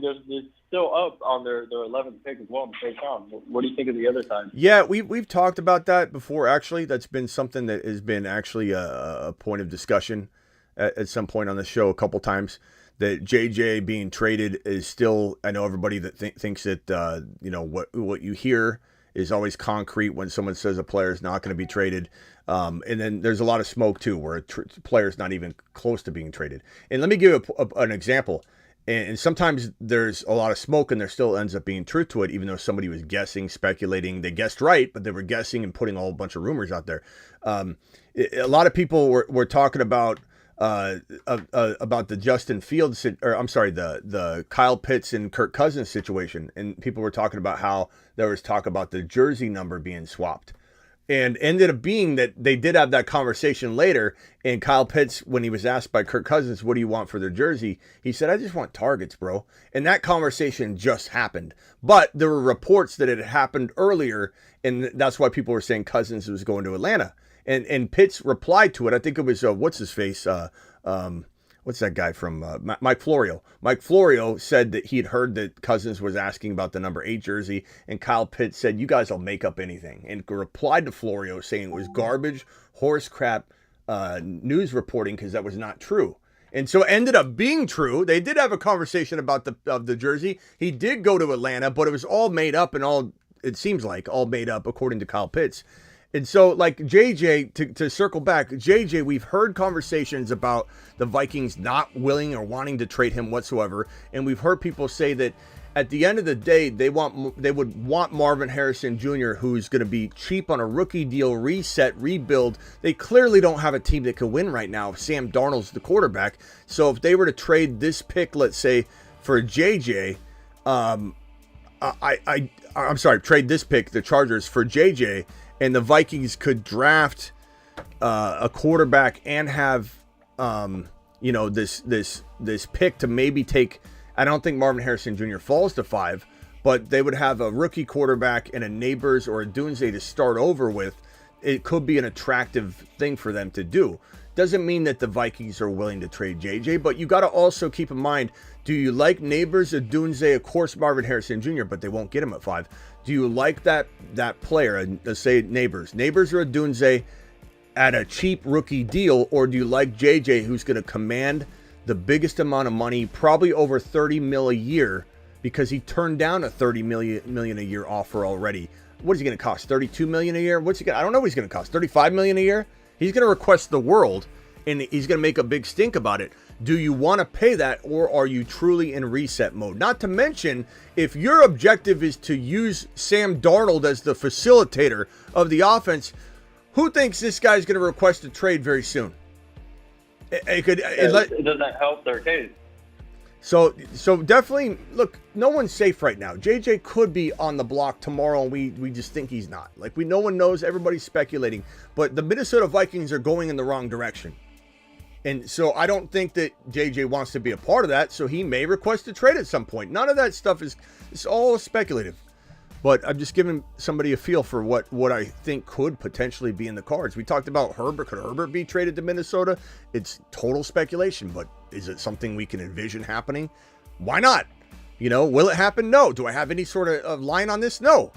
they're still up on their 11th pick as well in the first round. What do you think of the other side? Yeah, we've talked about that before. Actually, that's been something that has been actually a point of discussion at some point on the show a couple times. That JJ being traded is still, I know everybody that thinks that what you hear is always concrete when someone says a player is not going to be traded. And then there's a lot of smoke too, where a player is not even close to being traded. And let me give an example. And sometimes there's a lot of smoke and there still ends up being truth to it, even though somebody was guessing, speculating. They guessed right, but they were guessing and putting a whole bunch of rumors out there. A lot of people were talking about the Justin Fields, or I'm sorry, the Kyle Pitts and Kirk Cousins situation. And people were talking about how there was talk about the jersey number being swapped. And ended up being that they did have that conversation later. And Kyle Pitts, when he was asked by Kirk Cousins, what do you want for their jersey? He said, I just want targets, bro. And that conversation just happened. But there were reports that it had happened earlier. And that's why people were saying Cousins was going to Atlanta. And Pitts replied to it. I think it was, what's his face? What's that guy from Mike Florio? Mike Florio said that he'd heard that Cousins was asking about the number 8 jersey, and Kyle Pitts said, you guys will make up anything, and replied to Florio saying it was garbage, horse crap news reporting because that was not true. And so it ended up being true. They did have a conversation about the jersey. He did go to Atlanta, but it was all made up and it seems like all made up according to Kyle Pitts. And so, like, JJ, to circle back, JJ, we've heard conversations about the Vikings not willing or wanting to trade him whatsoever. And we've heard people say that at the end of the day, they would want Marvin Harrison Jr., who's going to be cheap on a rookie deal, reset, rebuild. They clearly don't have a team that can win right now if Sam Darnold's the quarterback. So if they were to trade this pick, let's say, for JJ, I'm sorry, trade this pick, the Chargers, for JJ, and the Vikings could draft a quarterback and have, this pick to maybe take. I don't think Marvin Harrison Jr. falls to 5, but they would have a rookie quarterback and a Neighbors or a Dunze to start over with. It could be an attractive thing for them to do. Doesn't mean that the Vikings are willing to trade JJ, but you got to also keep in mind, do you like Neighbors, a Dunze, of course Marvin Harrison Jr., but they won't get him at 5. Do you like that player, let's say Neighbors or a Dunze at a cheap rookie deal, or do you like JJ, who's going to command the biggest amount of money, probably over $30 million a year, because he turned down a $30 million a year offer already? What is he going to cost? $32 million a year? I don't know what he's going to cost. $35 million a year? He's going to request the world, and he's going to make a big stink about it. Do you want to pay that, or are you truly in reset mode? Not to mention, if your objective is to use Sam Darnold as the facilitator of the offense, who thinks this guy's going to request a trade very soon? It doesn't help their case. So definitely, look, no one's safe right now. JJ could be on the block tomorrow, and we just think he's not. Like, no one knows. Everybody's speculating. But the Minnesota Vikings are going in the wrong direction. And so I don't think that JJ wants to be a part of that, so he may request a trade at some point. None of that stuff it's all speculative. But I'm just giving somebody a feel for what I think could potentially be in the cards. We talked about Herbert. Could Herbert be traded to Minnesota? It's total speculation, but is it something we can envision happening? Why not? Will it happen? No. Do I have any sort of line on this? No.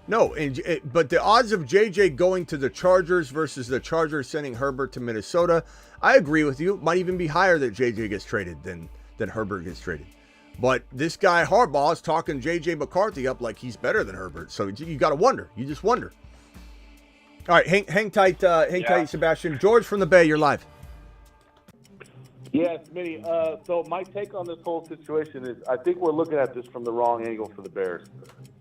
But the odds of JJ going to the Chargers versus the Chargers sending Herbert to Minnesota, I agree with you. Might even be higher that JJ gets traded than Herbert gets traded. But this guy Harbaugh is talking JJ McCarthy up like he's better than Herbert. So you got to wonder. You just wonder. All right, hang tight, tight, Sebastian. George from the Bay, you're live. Yeah, Smitty. So my take on this whole situation is I think we're looking at this from the wrong angle for the Bears.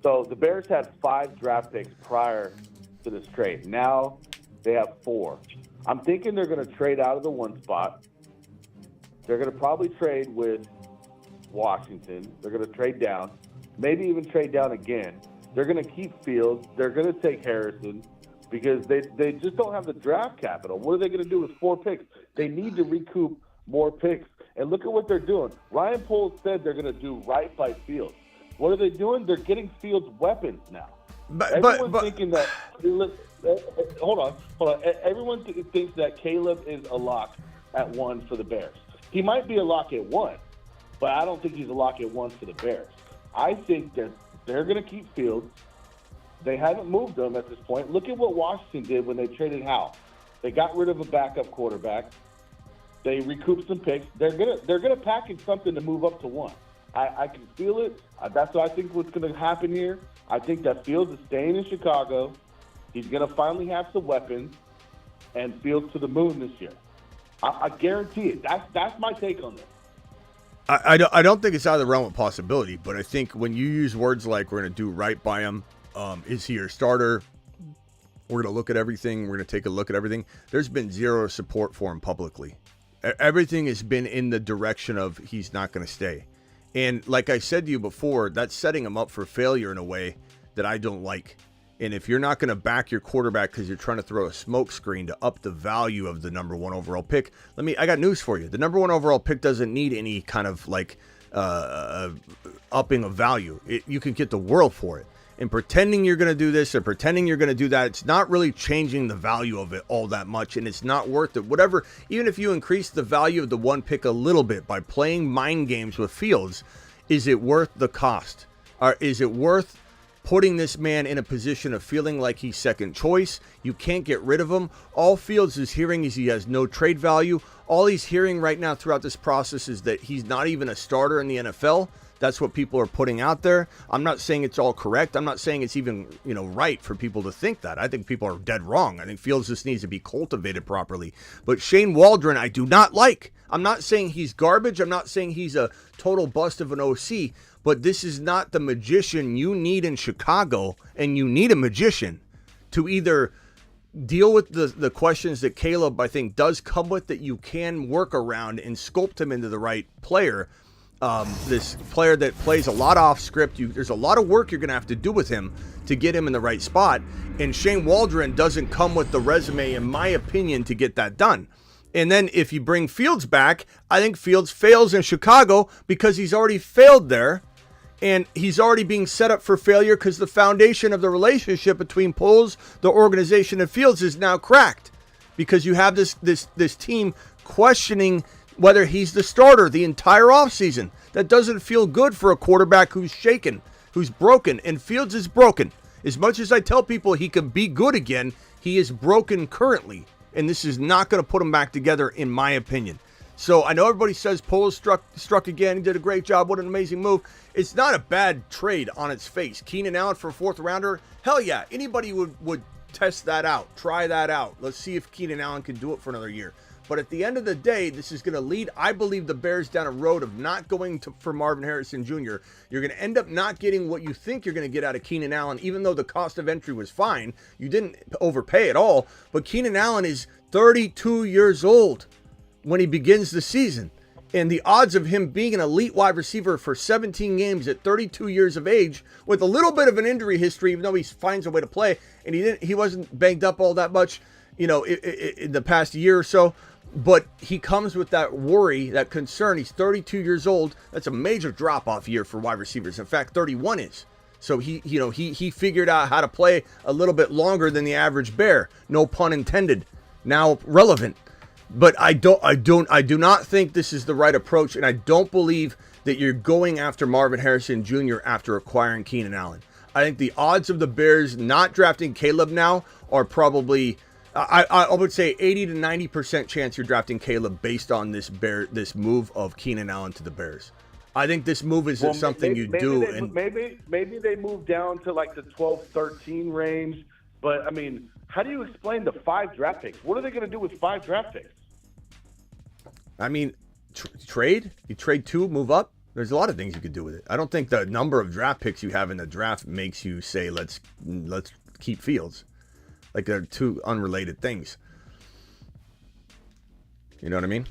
So the Bears had 5 draft picks prior to this trade. Now they have 4. I'm thinking they're going to trade out of the 1 spot. They're going to probably trade with Washington. They're going to trade down, maybe even trade down again. They're going to keep Fields. They're going to take Harrison because they just don't have the draft capital. What are they going to do with 4 picks? They need to recoup more picks. And look at what they're doing. Ryan Poles said they're going to do right by Fields. What are they doing? They're getting Fields weapons now. Everyone's thinking that hold on. Everyone thinks that Caleb is a lock at 1 for the Bears. He might be a lock at 1, but I don't think he's a lock at 1 for the Bears. I think that they're going to keep Fields. They haven't moved them at this point. Look at what Washington did when they traded Howell. They got rid of a backup quarterback. They recouped some picks. They're gonna package something to move up to 1. I can feel it. That's what I think what's going to happen here. I think that Fields is staying in Chicago. He's going to finally have some weapons, and Fields to the moon this year. I guarantee it. That's my take on this. I don't think it's out of the realm of possibility, but I think when you use words like we're going to do right by him, is he your starter? We're going to look at everything. We're going to take a look at everything. There's been zero support for him publicly. Everything has been in the direction of he's not going to stay. And like I said to you before, that's setting him up for failure in a way that I don't like. And if you're not going to back your quarterback because you're trying to throw a smoke screen to up the value of the number 1 overall pick, I got news for you. The number 1 overall pick doesn't need any kind of like upping of value. You can get the world for it. And pretending you're going to do this or pretending you're going to do that, it's not really changing the value of it all that much, and it's not worth it. Whatever, even if you increase the value of the 1 pick a little bit by playing mind games with Fields, is it worth the cost? Or is it worth putting this man in a position of feeling like he's second choice? You can't get rid of him. All Fields is hearing is he has no trade value. All he's hearing right now throughout this process is that he's not even a starter in the NFL. That's what people are putting out there. I'm not saying it's all correct. I'm not saying it's even, right for people to think that. I think people are dead wrong. I think Fields just needs to be cultivated properly. But Shane Waldron, I do not like. I'm not saying he's garbage. I'm not saying he's a total bust of an OC. But this is not the magician you need in Chicago, and you need a magician to either deal with the questions that Caleb, I think, does come with that you can work around and sculpt him into the right player. This player that plays a lot off script. There's a lot of work you're going to have to do with him to get him in the right spot. And Shane Waldron doesn't come with the resume, in my opinion, to get that done. And then if you bring Fields back, I think Fields fails in Chicago because he's already failed there. And he's already being set up for failure because the foundation of the relationship between Poles, the organization, and Fields is now cracked. Because you have this team questioning whether he's the starter the entire offseason. That doesn't feel good for a quarterback who's shaken, who's broken, and Fields is broken. As much as I tell people he can be good again, he is broken currently, and this is not going to put him back together, in my opinion. So I know everybody says Poles struck again. He did a great job. What an amazing move. It's not a bad trade on its face. Keenan Allen for a 4th-rounder? Hell yeah. Anybody would test that out. Try that out. Let's see if Keenan Allen can do it for another year. But at the end of the day, this is going to lead, I believe, the Bears down a road of not going for Marvin Harrison Jr. You're going to end up not getting what you think you're going to get out of Keenan Allen, even though the cost of entry was fine. You didn't overpay at all. But Keenan Allen is 32 years old when he begins the season. And the odds of him being an elite wide receiver for 17 games at 32 years of age with a little bit of an injury history, even though he finds a way to play, and he wasn't banged up all that much, in the past year or so. But he comes with that worry, that concern. He's 32 years old. That's a major drop-off year for wide receivers. In fact, 31 is. So he figured out how to play a little bit longer than the average Bear. No pun intended. Now relevant. But I do not think this is the right approach, and I don't believe that you're going after Marvin Harrison Jr. after acquiring Keenan Allen. I think the odds of the Bears not drafting Caleb now are probably, I would say 80 to 90% chance you're drafting Caleb based on this move of Keenan Allen to the Bears. I think this move is something you do. Maybe they move down to like the 12-13 range. But, I mean, how do you explain the 5 draft picks? What are they going to do with 5 draft picks? I mean, trade? You trade 2, move up? There's a lot of things you could do with it. I don't think the number of draft picks you have in the draft makes you say, let's keep Fields. Like, they're 2 unrelated things. You know what I mean?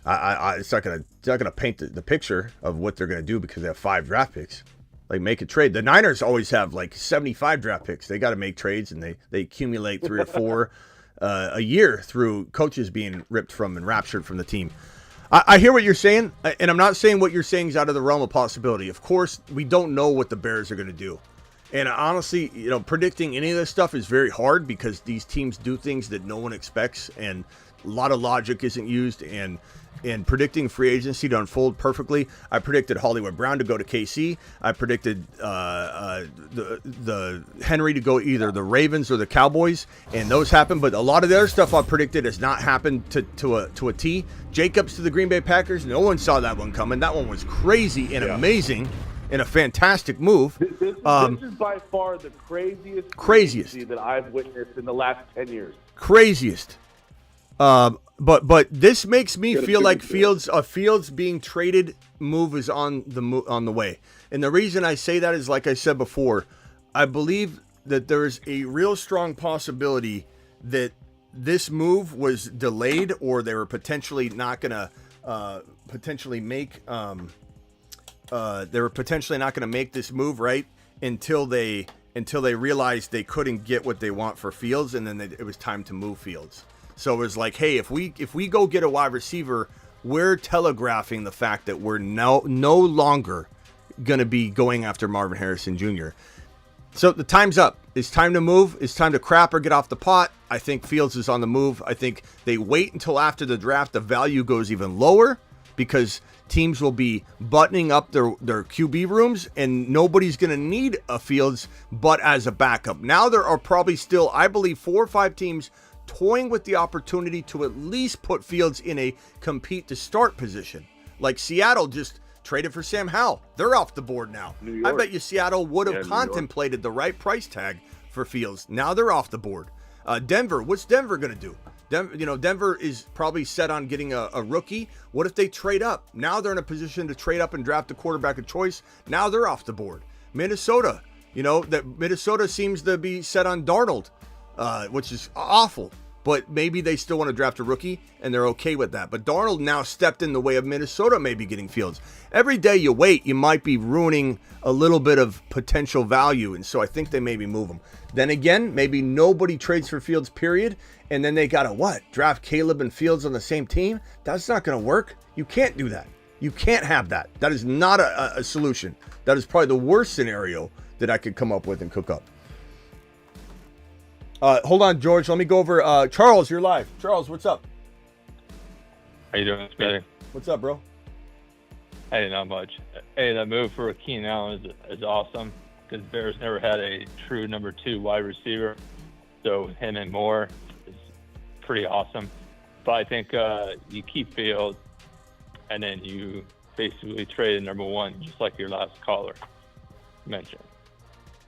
It's not gonna paint the picture of what they're gonna do because they have 5 draft picks. Like, make a trade. The Niners always have like 75 draft picks. They got to make trades, and they accumulate 3 or 4 a year through coaches being ripped from and raptured from the team. I hear what you're saying, and I'm not saying what you're saying is out of the realm of possibility. Of course, we don't know what the Bears are going to do. And honestly, predicting any of this stuff is very hard because these teams do things that no one expects, and a lot of logic isn't used, and predicting free agency to unfold perfectly. I predicted Hollywood Brown to go to KC. I predicted the Henry to go either the Ravens or the Cowboys, and those happened. But a lot of the other stuff I predicted has not happened to a T. Jacobs to the Green Bay Packers. No one saw that one coming. That one was crazy and amazing. and a fantastic move. This is by far the craziest that I've witnessed in the last 10 years. Craziest. But this makes me feel like Fields being traded move is on the way. And the reason I say that is, like I said before, I believe that there is a real strong possibility that this move was delayed, or they were potentially not going to make this move right until they realized they couldn't get what they want for Fields, and then it was time to move Fields. So it was like, hey, if we go get a wide receiver, we're telegraphing the fact that we're no longer going to be going after Marvin Harrison Jr. So the time's up. It's time to move. It's time to crap or get off the pot. I think Fields is on the move. I think they wait until after the draft. The value goes even lower because teams will be buttoning up their QB rooms, and nobody's going to need a Fields but as a backup. Now there are probably still, I believe, 4 or 5 teams toying with the opportunity to at least put Fields in a compete to start position. Like Seattle just traded for Sam Howell. They're off the board now. I bet you Seattle would have contemplated the right price tag for Fields. Now they're off the board. Denver, what's Denver going to do? Denver is probably set on getting a rookie. What if they trade up? Now they're in a position to trade up and draft a quarterback of choice. Now they're off the board. Minnesota, Minnesota seems to be set on Darnold, which is awful. But maybe they still want to draft a rookie, and they're okay with that. But Darnold now stepped in the way of Minnesota maybe getting Fields. Every day you wait, you might be ruining a little bit of potential value, and so I think they maybe move him. Then again, maybe nobody trades for Fields, period, and then they got to draft Caleb and Fields on the same team? That's not going to work. You can't do that. You can't have that. That is not a solution. That is probably the worst scenario that I could come up with and cook up. Hold on, George. Let me go over. Charles, you're live. Charles, what's up? How you doing, Smitty? What's up, bro? Hey, not much. Hey, that move for Keenan Allen is awesome because Bears never had a true number 2 wide receiver. So him and Moore is pretty awesome. But I think you keep Fields and then you basically trade number 1, just like your last caller mentioned.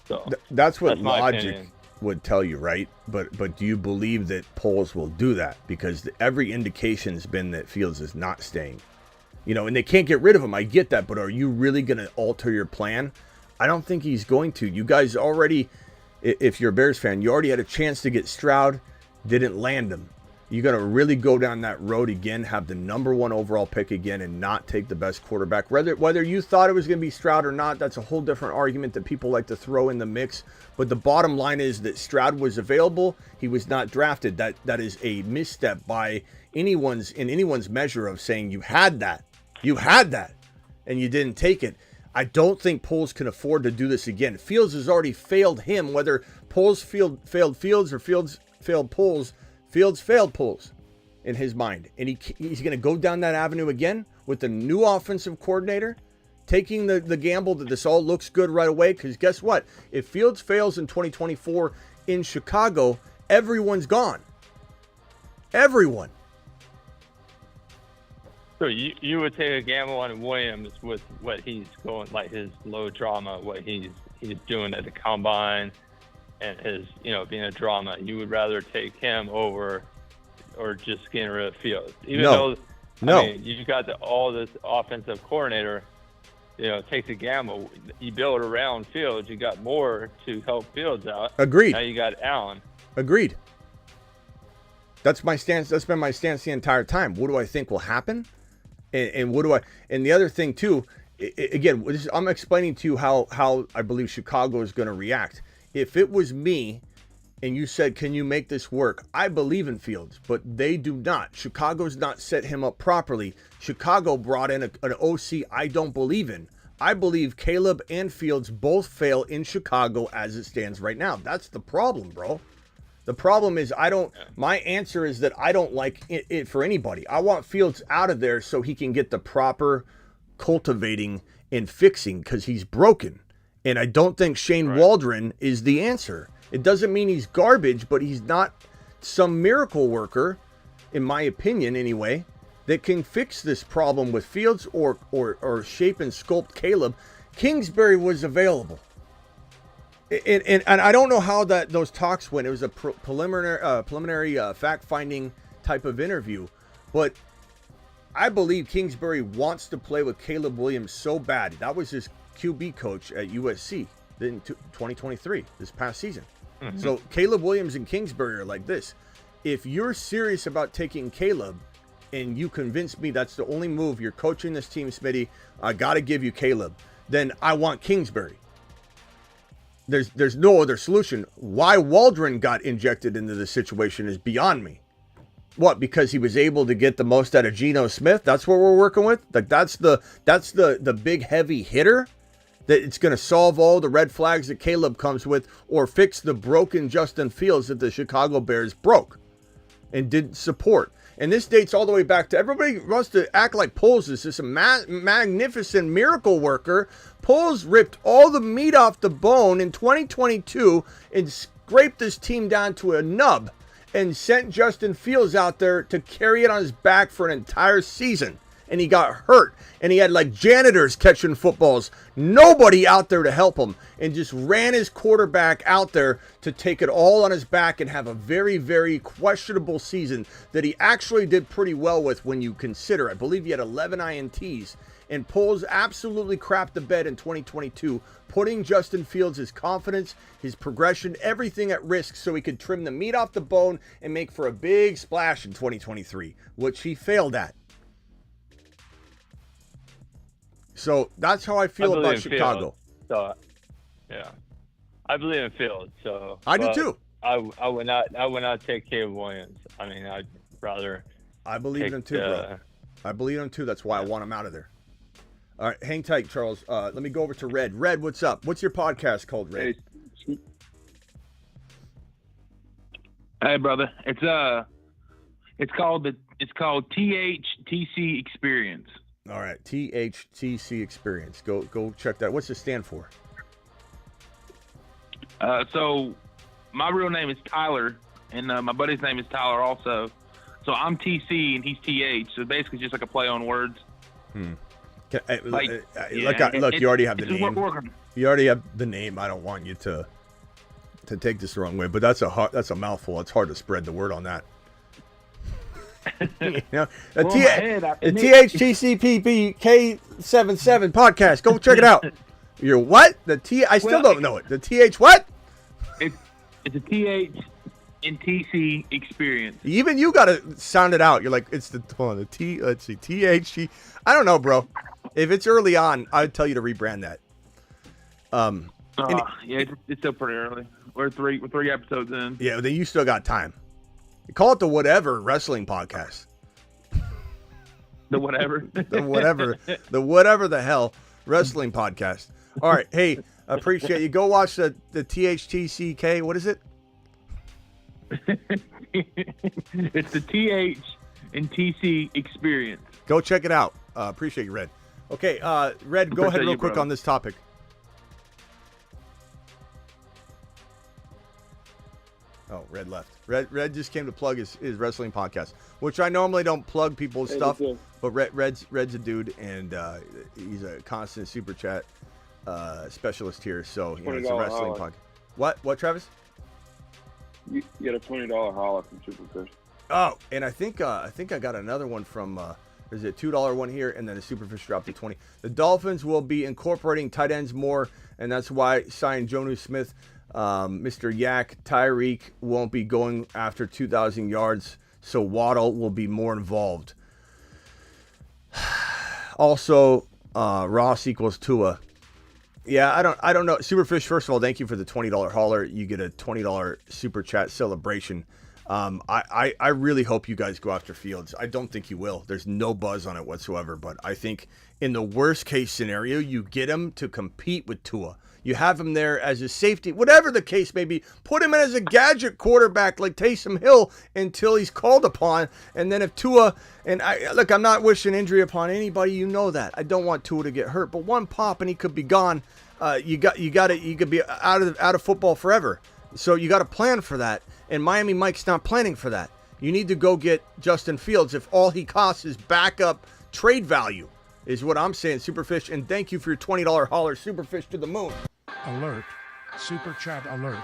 So that's what my logic opinion would tell you, right? But do you believe that polls will do that? Because every indication has been that Fields is not staying. And they can't get rid of him. I get that, but are you really going to alter your plan? I don't think he's going to. You guys already, if you're a Bears fan, you already had a chance to get Stroud, didn't land him. You're going to really go down that road again, have the number 1 overall pick again, and not take the best quarterback. Whether you thought it was going to be Stroud or not, that's a whole different argument that people like to throw in the mix. But the bottom line is that Stroud was available. He was not drafted. That is a misstep by anyone's measure of saying you had that, and you didn't take it. I don't think Poles can afford to do this again. Fields has already failed him. Whether Poles failed Fields or Fields failed Poles, Fields failed Poles in his mind. And he's going to go down that avenue again with the new offensive coordinator, taking the gamble that this all looks good right away. Because guess what? If Fields fails in 2024 in Chicago, everyone's gone. Everyone. So you would take a gamble on Williams with what he's going, like his low drama, what he's doing at the combine, and his being a drama. You would rather take him over, or just getting rid of Fields, even though you got all this offensive coordinator. Take the gamble. You build around Fields. You got more to help Fields out. Agreed. Now you got Allen. Agreed. That's my stance. That's been my stance the entire time. What do I think will happen? And what do I? And the other thing too, again, I'm explaining to you how I believe Chicago is going to react. If it was me, and you said, "Can you make this work?" I believe in Fields, but they do not. Chicago's not set him up properly. Chicago brought in an OC I don't believe in. I believe Caleb and Fields both fail in Chicago as it stands right now. That's the problem, bro. The problem is my answer is that I don't like it for anybody. I want Fields out of there so he can get the proper cultivating and fixing because he's broken. And I don't think Shane Waldron is the answer. It doesn't mean he's garbage, but he's not some miracle worker, in my opinion anyway, that can fix this problem with Fields or shape and sculpt Caleb. Kingsbury was available. And I don't know how those talks went. It was a preliminary fact-finding type of interview. But I believe Kingsbury wants to play with Caleb Williams so bad. That was his QB coach at USC in 2023, this past season. Mm-hmm. So Caleb Williams and Kingsbury are like this. If you're serious about taking Caleb and you convince me that's the only move, you're coaching this team, Smitty, I got to give you Caleb, then I want Kingsbury. There's no other solution. Why Waldron got injected into this situation is beyond me. What? Because he was able to get the most out of Geno Smith? That's what we're working with? Like that's the big heavy hitter that it's going to solve all the red flags that Caleb comes with or fix the broken Justin Fields that the Chicago Bears broke and didn't support. And this dates all the way back to everybody wants to act like Poles is this magnificent miracle worker. Poles ripped all the meat off the bone in 2022 and scraped this team down to a nub and sent Justin Fields out there to carry it on his back for an entire season. And he got hurt. And he had like janitors catching footballs. Nobody out there to help him. And just ran his quarterback out there to take it all on his back and have a very, very questionable season that he actually did pretty well with when you consider. I believe he had 11 INTs. And Poles absolutely crapped the bed in 2022, putting Justin Fields, his confidence, his progression, everything at risk so he could trim the meat off the bone and make for a big splash in 2023, which he failed at. So that's how I feel about Chicago. So, yeah, I believe in Fields. So I do too. I would not take Caleb Williams. I mean, I'd rather. I believe in him too, bro. I believe in him too. That's why I want him out of there. All right, hang tight, Charles. Let me go over to Red. Red, what's up? What's your podcast called, Red? Hey, brother. It's called THTC Experience. All right, THTC Experience. Go check that. What's it stand for? So my real name is Tyler, and my buddy's name is Tyler also. So I'm TC and he's TH. So basically just like a play on words. Look, you already have the name. You already have the name. I don't want you to take this the wrong way, but that's a mouthful. It's hard to spread the word on that. You know, THTCPPK77 podcast. Go check it out. You're what? I still don't know it. The TH what? It's a TH and TC Experience. Even you got to sound it out. You're like, it's the T. Let's see, THC. I don't know, bro. If it's early on, I'd tell you to rebrand that. Yeah, it's still pretty early. We're three episodes in. Yeah, then you still got time. Call it the Whatever Wrestling Podcast. The whatever. the whatever the hell wrestling podcast. All right, hey, appreciate you. Go watch the THTCK. What is it? It's the TH and TC Experience. Go check it out. Appreciate you, Red. Okay, Red, go ahead real quick on this topic. Oh, Red left. Red just came to plug his wrestling podcast, which I normally don't plug people's stuff, but Red's a dude, and he's a constant super chat specialist here. So it's a wrestling podcast. What, Travis? You get a $20 holler from Superfish. Oh, and I think I got another one from. There's a $2 one here, and then a Superfish dropped to 20. The Dolphins will be incorporating tight ends more, and that's why signed Jonnu Smith. Mr. Yak, Tyreek won't be going after 2,000 yards, so Waddle will be more involved. Also, Ross equals Tua. Yeah, I don't know. Superfish, first of all, thank you for the $20 hauler. You get a $20 super chat celebration. I really hope you guys go after Fields. I don't think you will. There's no buzz on it whatsoever, but I think in the worst case scenario, you get him to compete with Tua. You have him there as a safety, whatever the case may be. Put him in as a gadget quarterback like Taysom Hill until he's called upon. And then if Tua, I'm not wishing injury upon anybody. You know that. I don't want Tua to get hurt, but one pop and he could be gone. You could be out of football forever. So you got to plan for that. And Miami Mike's not planning for that. You need to go get Justin Fields if all he costs is backup trade value. is what I'm saying, Superfish. And thank you for your $20 hauler, Superfish to the moon. Alert. Super chat alert.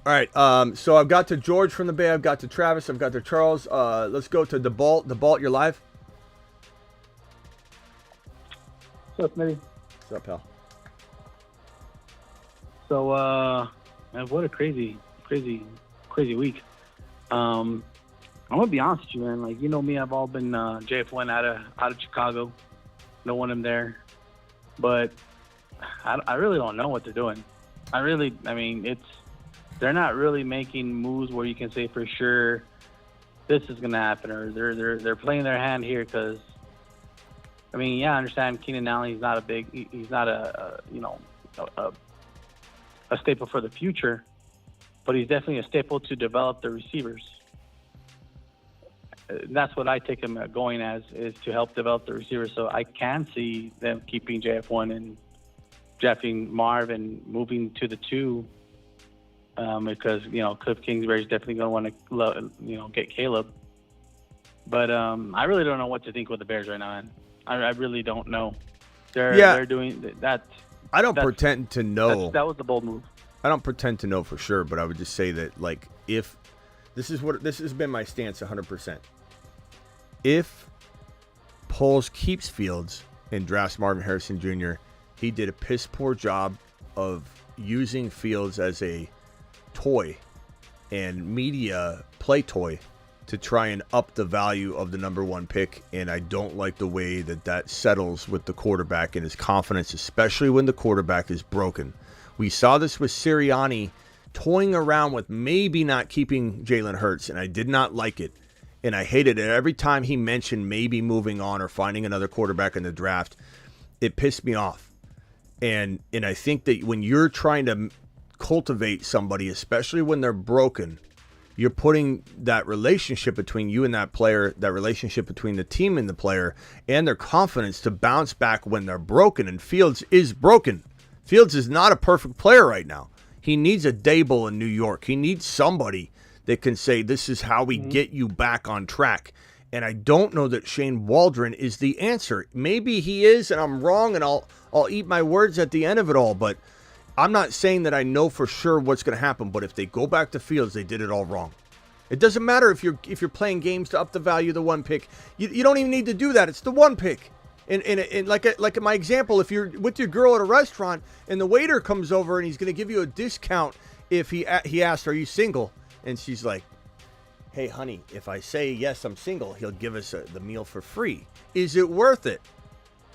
All right, so I've got to George from the Bay. I've got to Travis. I've got to Charles. Let's go to DeBalt. DeBalt, you're live. What's up, Smitty? What's up, pal? So, man, what a crazy week. I'm gonna be honest with you, man. Like, you know me, I've all been JF1 out of Chicago. No one in there, but I really don't know what they're doing. They're not really making moves where you can say for sure this is gonna happen, or they're playing their hand here because. I mean, yeah, I understand Keenan Allen. He's not a staple for the future, but he's definitely a staple to develop the receivers. That's what I take him going as, is to help develop the receivers. So I can see them keeping JF1 and drafting Marv and moving to the 2 because, Cliff Kingsbury is definitely going to want to, get Caleb. But I really don't know what to think with the Bears right now, man. I really don't know. They're doing that. I don't pretend to know. That was the bold move. I don't pretend to know for sure, but I would just say that, like, if this has been my stance 100%. If Poles keeps Fields and drafts Marvin Harrison Jr., he did a piss poor job of using Fields as a toy and media play toy to try and up the value of the number 1 pick, and I don't like the way that settles with the quarterback and his confidence, especially when the quarterback is broken. We saw this with Sirianni toying around with maybe not keeping Jalen Hurts, and I did not like it, and I hated it. Every time he mentioned maybe moving on or finding another quarterback in the draft, it pissed me off. And I think that when you're trying to cultivate somebody, especially when they're broken, you're putting that relationship between you and that player, that relationship between the team and the player, and their confidence to bounce back when they're broken. And Fields is broken. Fields is not a perfect player right now. He needs a Dable in New York. He needs somebody that can say, this is how we get you back on track. And I don't know that Shane Waldron is the answer. Maybe he is, and I'm wrong, and I'll eat my words at the end of it all, but I'm not saying that I know for sure what's going to happen, but if they go back to Fields, they did it all wrong. It doesn't matter if you're playing games to up the value of the 1 pick. You don't even need to do that. It's the 1 pick. And like in my example, if you're with your girl at a restaurant and the waiter comes over and he's going to give you a discount if he asks, "Are you single?" and she's like, "Hey, honey, if I say yes, I'm single, he'll give us the meal for free." Is it worth it?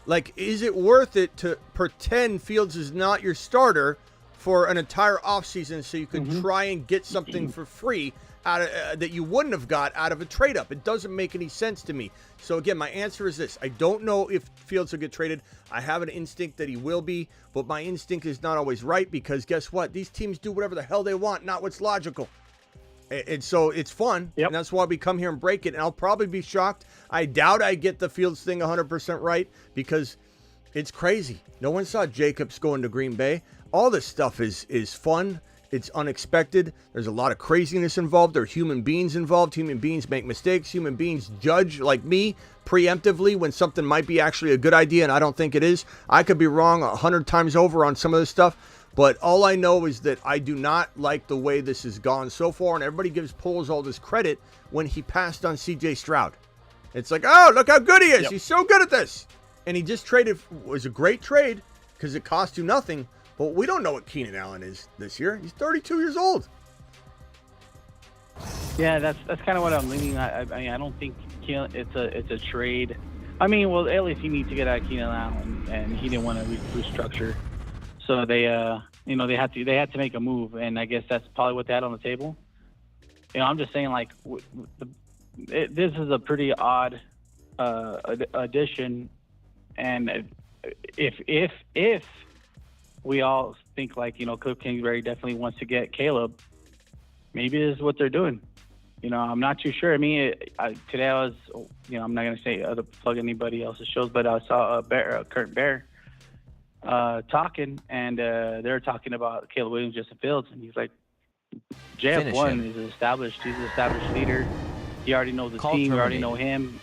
Like, is it worth it to pretend Fields is not your starter for an entire offseason so you can try and get something for free out of that you wouldn't have got out of a trade-up? It doesn't make any sense to me. So, again, my answer is this. I don't know if Fields will get traded. I have an instinct that he will be, but my instinct is not always right because guess what? These teams do whatever the hell they want, not what's logical. And so it's fun, and that's why we come here and break it. And I'll probably be shocked. I doubt I get the Fields thing 100% right because it's crazy. No one saw Jacobs going to Green Bay. All this stuff is fun. It's unexpected. There's a lot of craziness involved. There are human beings involved. Human beings make mistakes. Human beings judge, like me, preemptively when something might be actually a good idea, and I don't think it is. I could be wrong 100 times over on some of this stuff. But all I know is that I do not like the way this has gone so far, and everybody gives Poles all this credit when he passed on C.J. Stroud. It's like, oh, look how good he is. He's so good at this. And he just traded. It was a great trade because it cost you nothing, but we don't know what Keenan Allen is this year. He's 32 years old. Yeah, that's kind of what I'm leaning. I mean, I don't think it's a trade. I mean, well, at least he needs to get out of Keenan Allen, and he didn't want to restructure. So they, they had to make a move, and I guess that's probably what they had on the table. I'm just saying, like, this is a pretty odd addition, and if we all think like Cliff Kingsbury definitely wants to get Caleb, maybe this is what they're doing. I'm not too sure. I mean, today I was, I'm not gonna say plug anybody else's shows, but I saw Kurt Bear. Talking, and they're talking about Caleb Williams, Justin Fields, and he's like, JF1 is established. He's an established leader. He already knows the Call team. We already terminated. know him.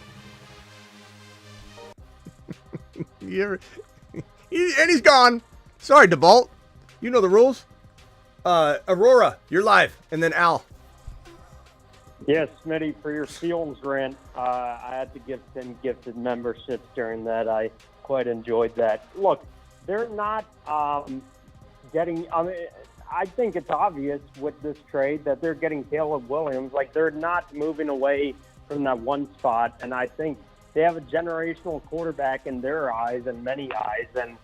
And he's gone. Sorry, DeVault. You know the rules. Aurora, you're live. And then Al. Yes, Smitty, for your Fields rant, I had to give 10 gifted memberships during that. I quite enjoyed that. Look, they're not getting – I think it's obvious with this trade that they're getting Caleb Williams. Like, they're not moving away from that one spot, and I think they have a generational quarterback in their eyes and many eyes, and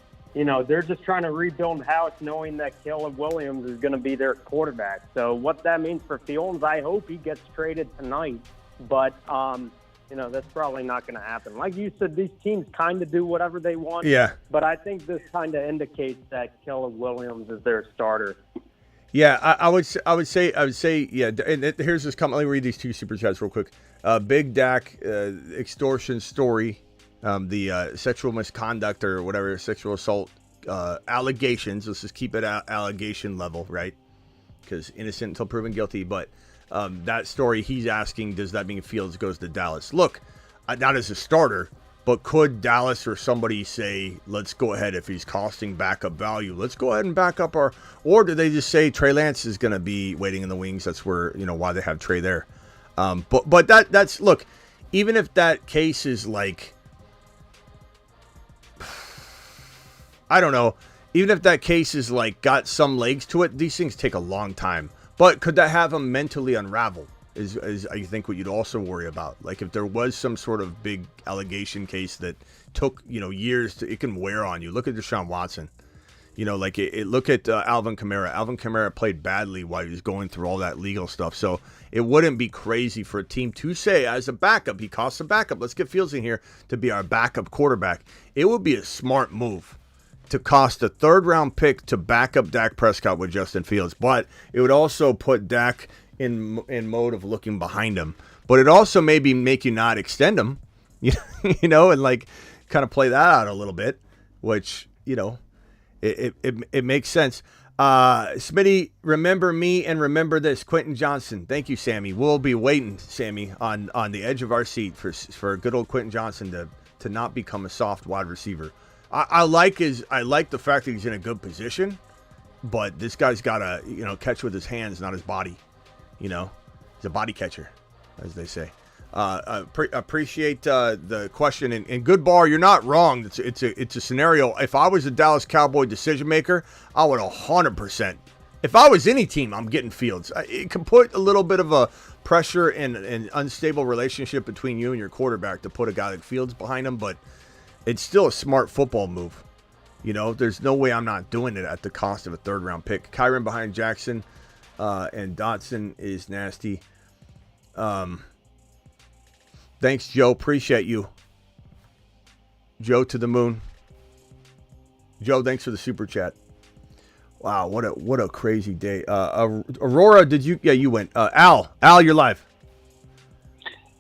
they're just trying to rebuild the house knowing that Caleb Williams is going to be their quarterback. So what that means for Fields, I hope he gets traded tonight. But, that's probably not going to happen. Like you said, these teams kind of do whatever they want. Yeah. But I think this kind of indicates that Caleb Williams is their starter. Yeah, I would say, yeah. And here's this comment. Let me read these two super chats real quick. Big Dak extortion story. The sexual misconduct or whatever, sexual assault allegations. Let's just keep it at allegation level, right? Because innocent until proven guilty. But that story, he's asking, does that mean Fields goes to Dallas? Look, not as a starter, but could Dallas or somebody say, let's go ahead if he's costing backup value, let's go ahead and back up our, or do they just say Trey Lance is going to be waiting in the wings? That's where, why they have Trey there. But that's, look, even if that case is like, I don't know. Even if that case is like got some legs to it, these things take a long time. But could that have them mentally unravel? Is I think what you'd also worry about. Like if there was some sort of big allegation case that took years to, it can wear on you. Look at Deshaun Watson. Look at Alvin Kamara. Alvin Kamara played badly while he was going through all that legal stuff. So it wouldn't be crazy for a team to say, as a backup, he costs a backup. Let's get Fields in here to be our backup quarterback. It would be a smart move to cost a third-round pick to back up Dak Prescott with Justin Fields. But it would also put Dak in mode of looking behind him. But it also maybe make you not extend him, and like kind of play that out a little bit, which, it makes sense. Smitty, remember me and remember this. Quentin Johnson. Thank you, Sammy. We'll be waiting, Sammy, on the edge of our seat for good old Quentin Johnson to not become a soft wide receiver. I like the fact that he's in a good position, but this guy's got to catch with his hands, not his body. He's a body catcher, as they say. Appreciate the question and good bar. You're not wrong. It's a scenario. If I was a Dallas Cowboy decision maker, I would 100%. If I was any team, I'm getting Fields. It can put a little bit of a pressure and an unstable relationship between you and your quarterback to put a guy like Fields behind him, but it's still a smart football move. There's no way I'm not doing it at the cost of a third-round pick. Kyron behind Jackson and Dotson is nasty. Thanks, Joe. Appreciate you. Joe to the moon. Joe, thanks for the super chat. Wow, what a crazy day. Aurora, did you? Yeah, you went. Al, you're live.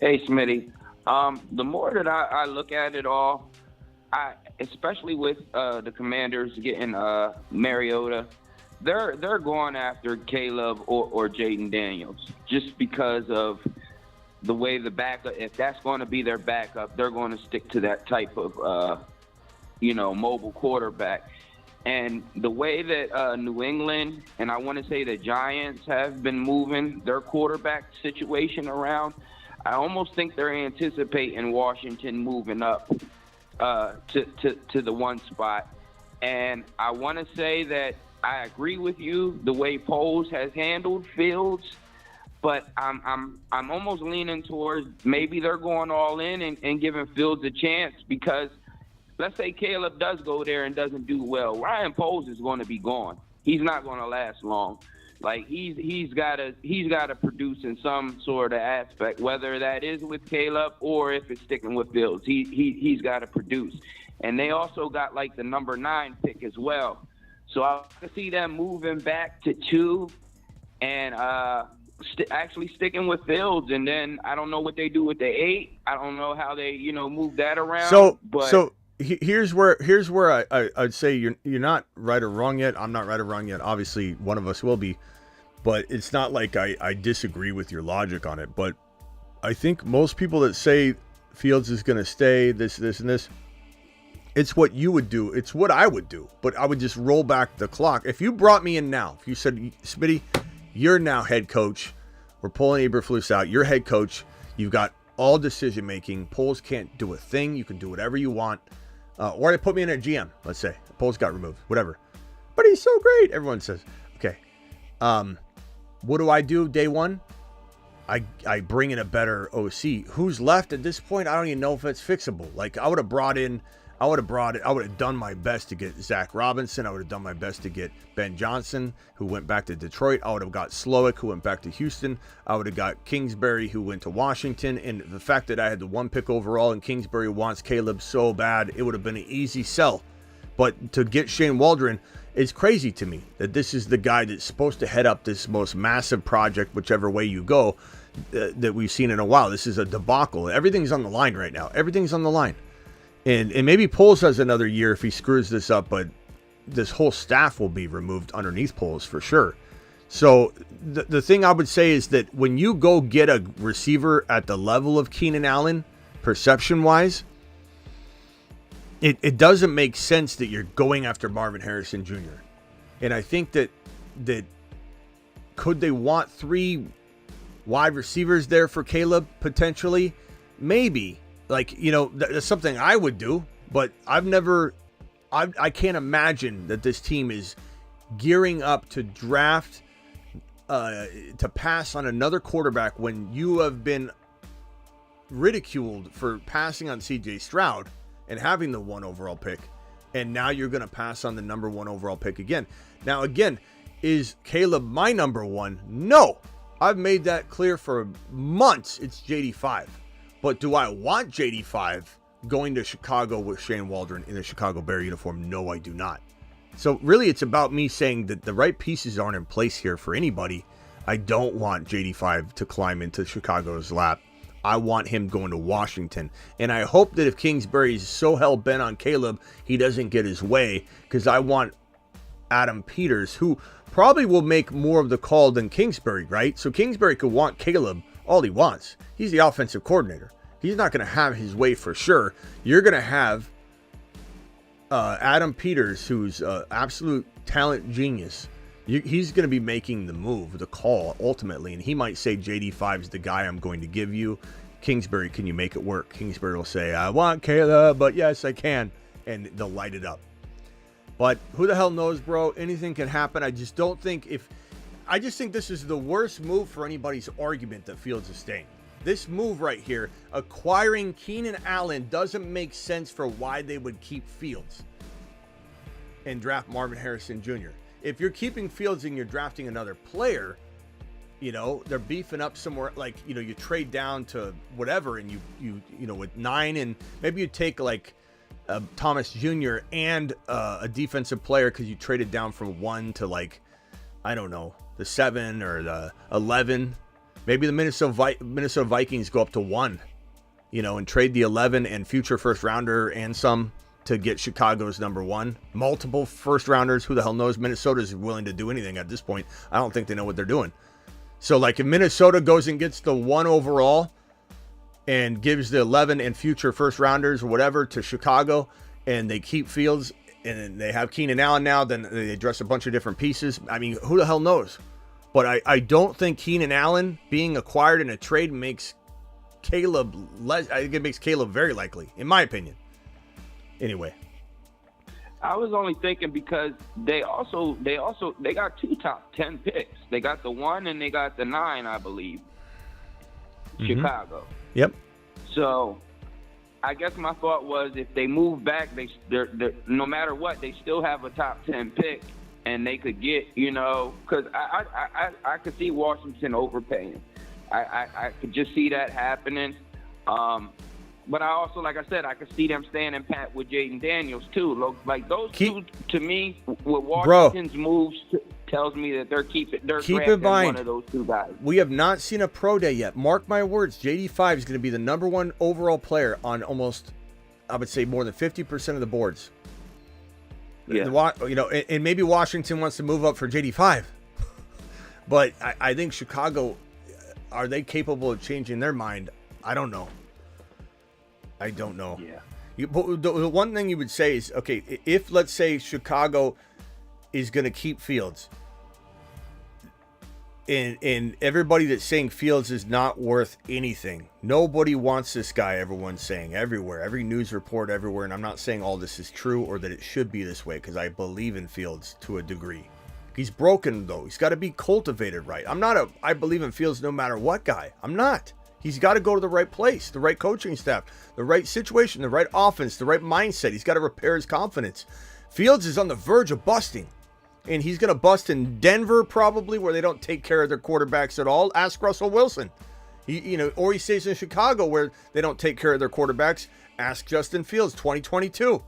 Hey, Smitty. The more that I look at it all, especially with the Commanders getting Mariota, they're going after Caleb or Jaden Daniels just because of the way the backup. If that's going to be their backup, they're going to stick to that type of mobile quarterback. And the way that New England and I want to say the Giants have been moving their quarterback situation around, I almost think they're anticipating Washington moving up to the one spot. And I want to say that I agree with you the way Poles has handled Fields, but I'm almost leaning towards maybe they're going all in and giving Fields a chance because let's say Caleb does go there and doesn't do well. Ryan Poles is going to be gone. He's not going to last long. Like he's got to produce in some sort of aspect, whether that is with Caleb or if it's sticking with Fields. He's got to produce, and they also got like the number 9 pick as well. So I can see them moving back to 2 and actually sticking with Fields, and then I don't know what they do with the 8. I don't know how they move that around. So here's where I'd say you're not right or wrong yet. I'm not right or wrong yet. Obviously, one of us will be, but it's not like I disagree with your logic on it. But I think most people that say Fields is going to stay, this, and this, it's what you would do. It's what I would do. But I would just roll back the clock. If you brought me in now, if you said, Smitty, you're now head coach. We're pulling Eberflus out. You're head coach. You've got all decision making. Poles can't do a thing. You can do whatever you want. Or they put me in a GM, let's say. Poles got removed. Whatever. But he's so great. Everyone says, okay. What do I do day one? I bring in a better OC. Who's left at this point? I don't even know if it's fixable. Like, I would have done my best to get Zach Robinson. I would have done my best to get Ben Johnson, who went back to Detroit. I would have got Slowick, who went back to Houston. I would have got Kingsbury, who went to Washington. And the fact that I had the 1 pick overall and Kingsbury wants Caleb so bad, it would have been an easy sell. But to get Shane Waldron is crazy to me, that this is the guy that's supposed to head up this most massive project, whichever way you go, that we've seen in a while. This is a debacle. Everything's on the line right now. Everything's on the line. And maybe Poles has another year if he screws this up, but this whole staff will be removed underneath Poles for sure. So the thing I would say is that when you go get a receiver at the level of Keenan Allen, perception-wise, it doesn't make sense that you're going after Marvin Harrison Jr. And I think that could they want 3 wide receivers there for Caleb potentially? Maybe. Like, you know, that's something I would do, but I can't imagine that this team is gearing up to draft, to pass on another quarterback when you have been ridiculed for passing on CJ Stroud and having the 1 overall pick. And now you're going to pass on the number 1 overall pick again. Now, again, is Caleb my number 1? No. I've made that clear for months. It's JD5. But do I want JD5 going to Chicago with Shane Waldron in a Chicago Bear uniform? No, I do not. So really, it's about me saying that the right pieces aren't in place here for anybody. I don't want JD5 to climb into Chicago's lap. I want him going to Washington. And I hope that if Kingsbury is so hell-bent on Caleb, he doesn't get his way, because I want Adam Peters, who probably will make more of the call than Kingsbury, right? So Kingsbury could want Caleb all he wants. He's the offensive coordinator. He's not going to have his way for sure. You're going to have Adam Peters, who's absolute talent genius. He's going to be making the move, the call, ultimately. And he might say, JD5 is the guy I'm going to give you. Kingsbury, can you make it work? Kingsbury will say, I want Caleb, but yes, I can. And they'll light it up. But who the hell knows, bro? Anything can happen. I just think this is the worst move for anybody's argument that Fields is staying. This move right here, acquiring Keenan Allen, doesn't make sense for why they would keep Fields and draft Marvin Harrison Jr. If you're keeping Fields and you're drafting another player, you know, they're beefing up somewhere, like, you know, you trade down to whatever, and you know, with 9, and maybe you take like Thomas Jr. and a defensive player, because you traded down from 1 to, like, I don't know, the 7 or the 11. Maybe the Minnesota Vikings go up to 1, you know, and trade the 11 and future first rounder and some to get Chicago's number 1. Multiple first rounders. Who the hell knows? Minnesota's willing to do anything at this point. I don't think they know what they're doing. So, like, if Minnesota goes and gets the 1 overall and gives the 11 and future first rounders or whatever to Chicago, and they keep Fields and they have Keenan Allen now, then they address a bunch of different pieces. I mean, who the hell knows? But I don't think Keenan Allen being acquired in a trade makes Caleb less. I think it makes Caleb very likely, in my opinion. Anyway, I was only thinking because they got 2 top 10 picks. They got the 1 and they got the 9, I believe. Mm-hmm. Chicago. Yep. So I guess my thought was, if they move back, they're no matter what, they still have a top 10 pick. And they could get, you know, because I could see Washington overpaying. I could just see that happening. But I also, like I said, I could see them staying in pat with Jaden Daniels, too. Like, those two, to me, with Washington's moves, tells me that they're drafting one of those 2 guys. We have not seen a pro day yet. Mark my words, JD5 is going to be the number 1 overall player on almost, I would say, more than 50% of the boards. Yeah. You know, and maybe Washington wants to move up for JD5, but I think Chicago, are they capable of changing their mind? I don't know. Yeah. But the one thing you would say is, okay, if let's say Chicago is going to keep Fields, and everybody that's saying Fields is not worth anything, nobody wants this guy. Everyone's saying everywhere, every news report everywhere, and I'm not saying all this is true or that it should be this way, because I believe in Fields to a degree. He's broken though. He's got to be cultivated right. I'm not I believe in Fields no matter what guy. I'm not. He's got to go to the right place, the right coaching staff, the right situation, the right offense, the right mindset. He's got to repair his confidence. Fields is on the verge of busting. And he's going to bust in Denver probably, where they don't take care of their quarterbacks at all. Ask Russell Wilson. Or he stays in Chicago where they don't take care of their quarterbacks. Ask Justin Fields, 2022.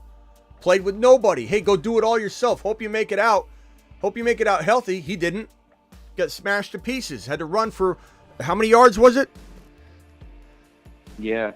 Played with nobody. Hey, go do it all yourself. Hope you make it out. Hope you make it out healthy. He didn't. Got smashed to pieces. Had to run for, how many yards was it? Yeah.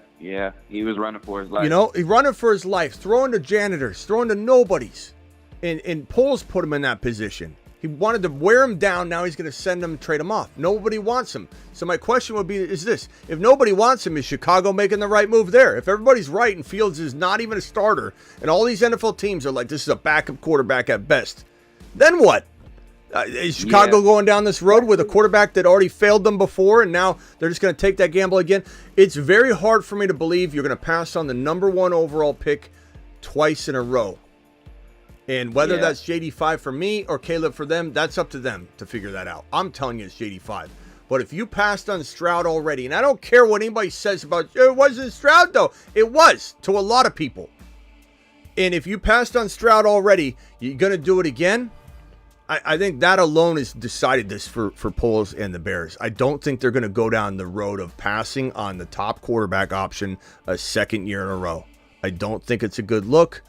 He was running for his life. He's running for his life. Throwing to janitors. Throwing to nobodies. And Poles put him in that position. He wanted to wear him down. Now he's going to send him, trade him off. Nobody wants him. So my question would be, is this: if nobody wants him, is Chicago making the right move there? If everybody's right and Fields is not even a starter, and all these NFL teams are like, this is a backup quarterback at best, then what? Is Chicago going down this road with a quarterback that already failed them before, and now they're just going to take that gamble again? It's very hard for me to believe you're going to pass on the number 1 overall pick twice in a row. And whether that's JD5 for me or Caleb for them, that's up to them to figure that out. I'm telling you it's JD5. But if you passed on Stroud already, and I don't care what anybody says about it wasn't Stroud though. It was to a lot of people. And if you passed on Stroud already, you're going to do it again? I think that alone has decided this for Poles and the Bears. I don't think they're going to go down the road of passing on the top quarterback option a second year in a row. I don't think it's a good look.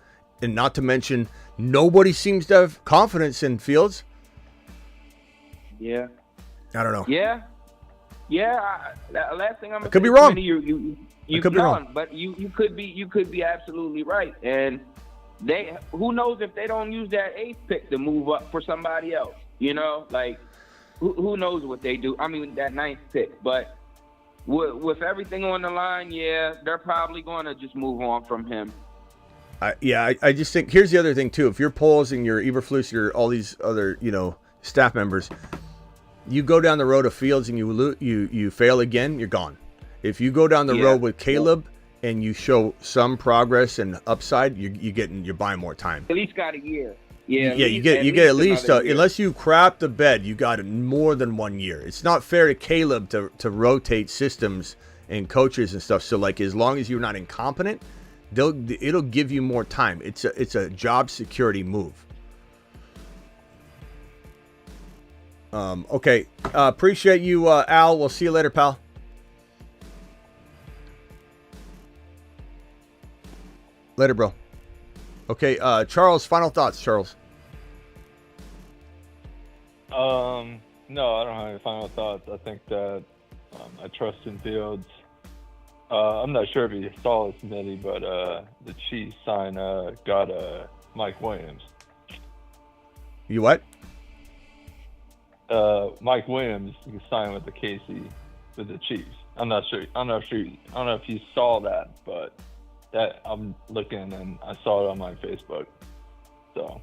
And not to mention, nobody seems to have confidence in Fields. Yeah. I don't know. Yeah. Last thing I'm gonna could be wrong. You could be wrong, but you could be absolutely right. And who knows if they don't use that 8th pick to move up for somebody else? Who knows what they do? I mean, that 9th pick, but with everything on the line, they're probably going to just move on from him. I just think here's the other thing too. If you're Poles and you're Eberflus, you're all these other staff members, you go down the road of Fields and you fail again, you're gone. If you go down the road with Caleb and you show some progress and upside, you're buying more time. At least got a year. You get at least unless you crap the bed, you got more than 1 year. It's not fair to Caleb to rotate systems and coaches and stuff. So as long as you're not incompetent, it'll give you more time. It's a job security move. Okay. Appreciate you, Al. We'll see you later, pal. Later, bro. Okay, Charles, final thoughts, Charles. No, I don't have any final thoughts. I think that I trust in Fields. I'm not sure if you saw this, Smitty, but the Chiefs got Mike Williams. You what? Mike Williams signed with the Chiefs. I'm not sure. I don't know if you saw that, but that I'm looking and I saw it on my Facebook. So.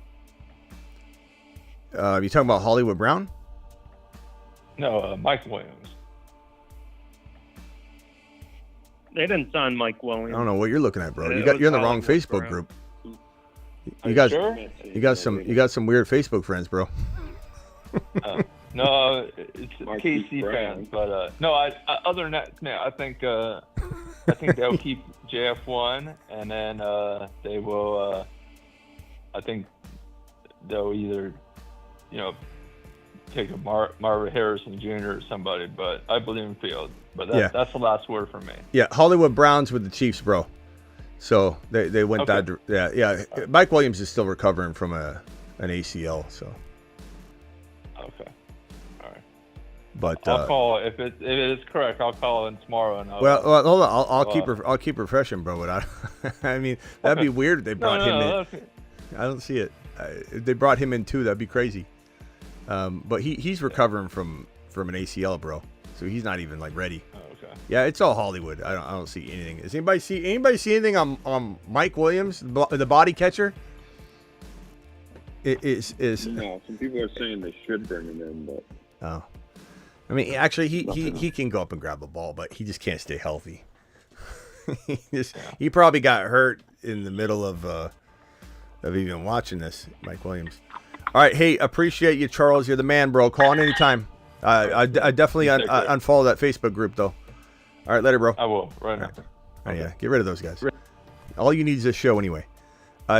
You talking about Hollywood Brown? No, Mike Williams. They didn't sign Mike Williams. I don't know what you're looking at, bro. You're in the wrong Facebook group. You got some weird Facebook friends, bro. No, it's KC fans, but no. Other than that, man, I think they'll keep JF1, and then they will. I think they'll either, take a Marvin Harrison Jr. or somebody, but I believe in Fields. But that's the last word for me. Yeah, Hollywood Browns with the Chiefs, bro. So they went that. Yeah. Mike Williams is still recovering from an ACL. So. Okay. All right. But I'll call if it is correct. I'll call in tomorrow. And well, hold on. I'll keep refreshing, bro. But I mean, that'd be weird if they brought him in. Okay. I don't see it. If they brought him in too, that'd be crazy. But he's recovering from an ACL, bro. so he's not even like ready. Oh, okay. Yeah, it's all Hollywood. I don't see anything. Does anybody see anything on Mike Williams, the body catcher? It is. No, some people are saying they should bring him in, but. Oh, I mean, actually, he can go up and grab a ball, but he just can't stay healthy. He probably got hurt in the middle of even watching this, Mike Williams. All right, hey, appreciate you, Charles. You're the man, bro. Call in anytime. I definitely unfollow that Facebook group, though. All right, later, bro. I will, right now. Oh, yeah, get rid of those guys. All you need is this show anyway.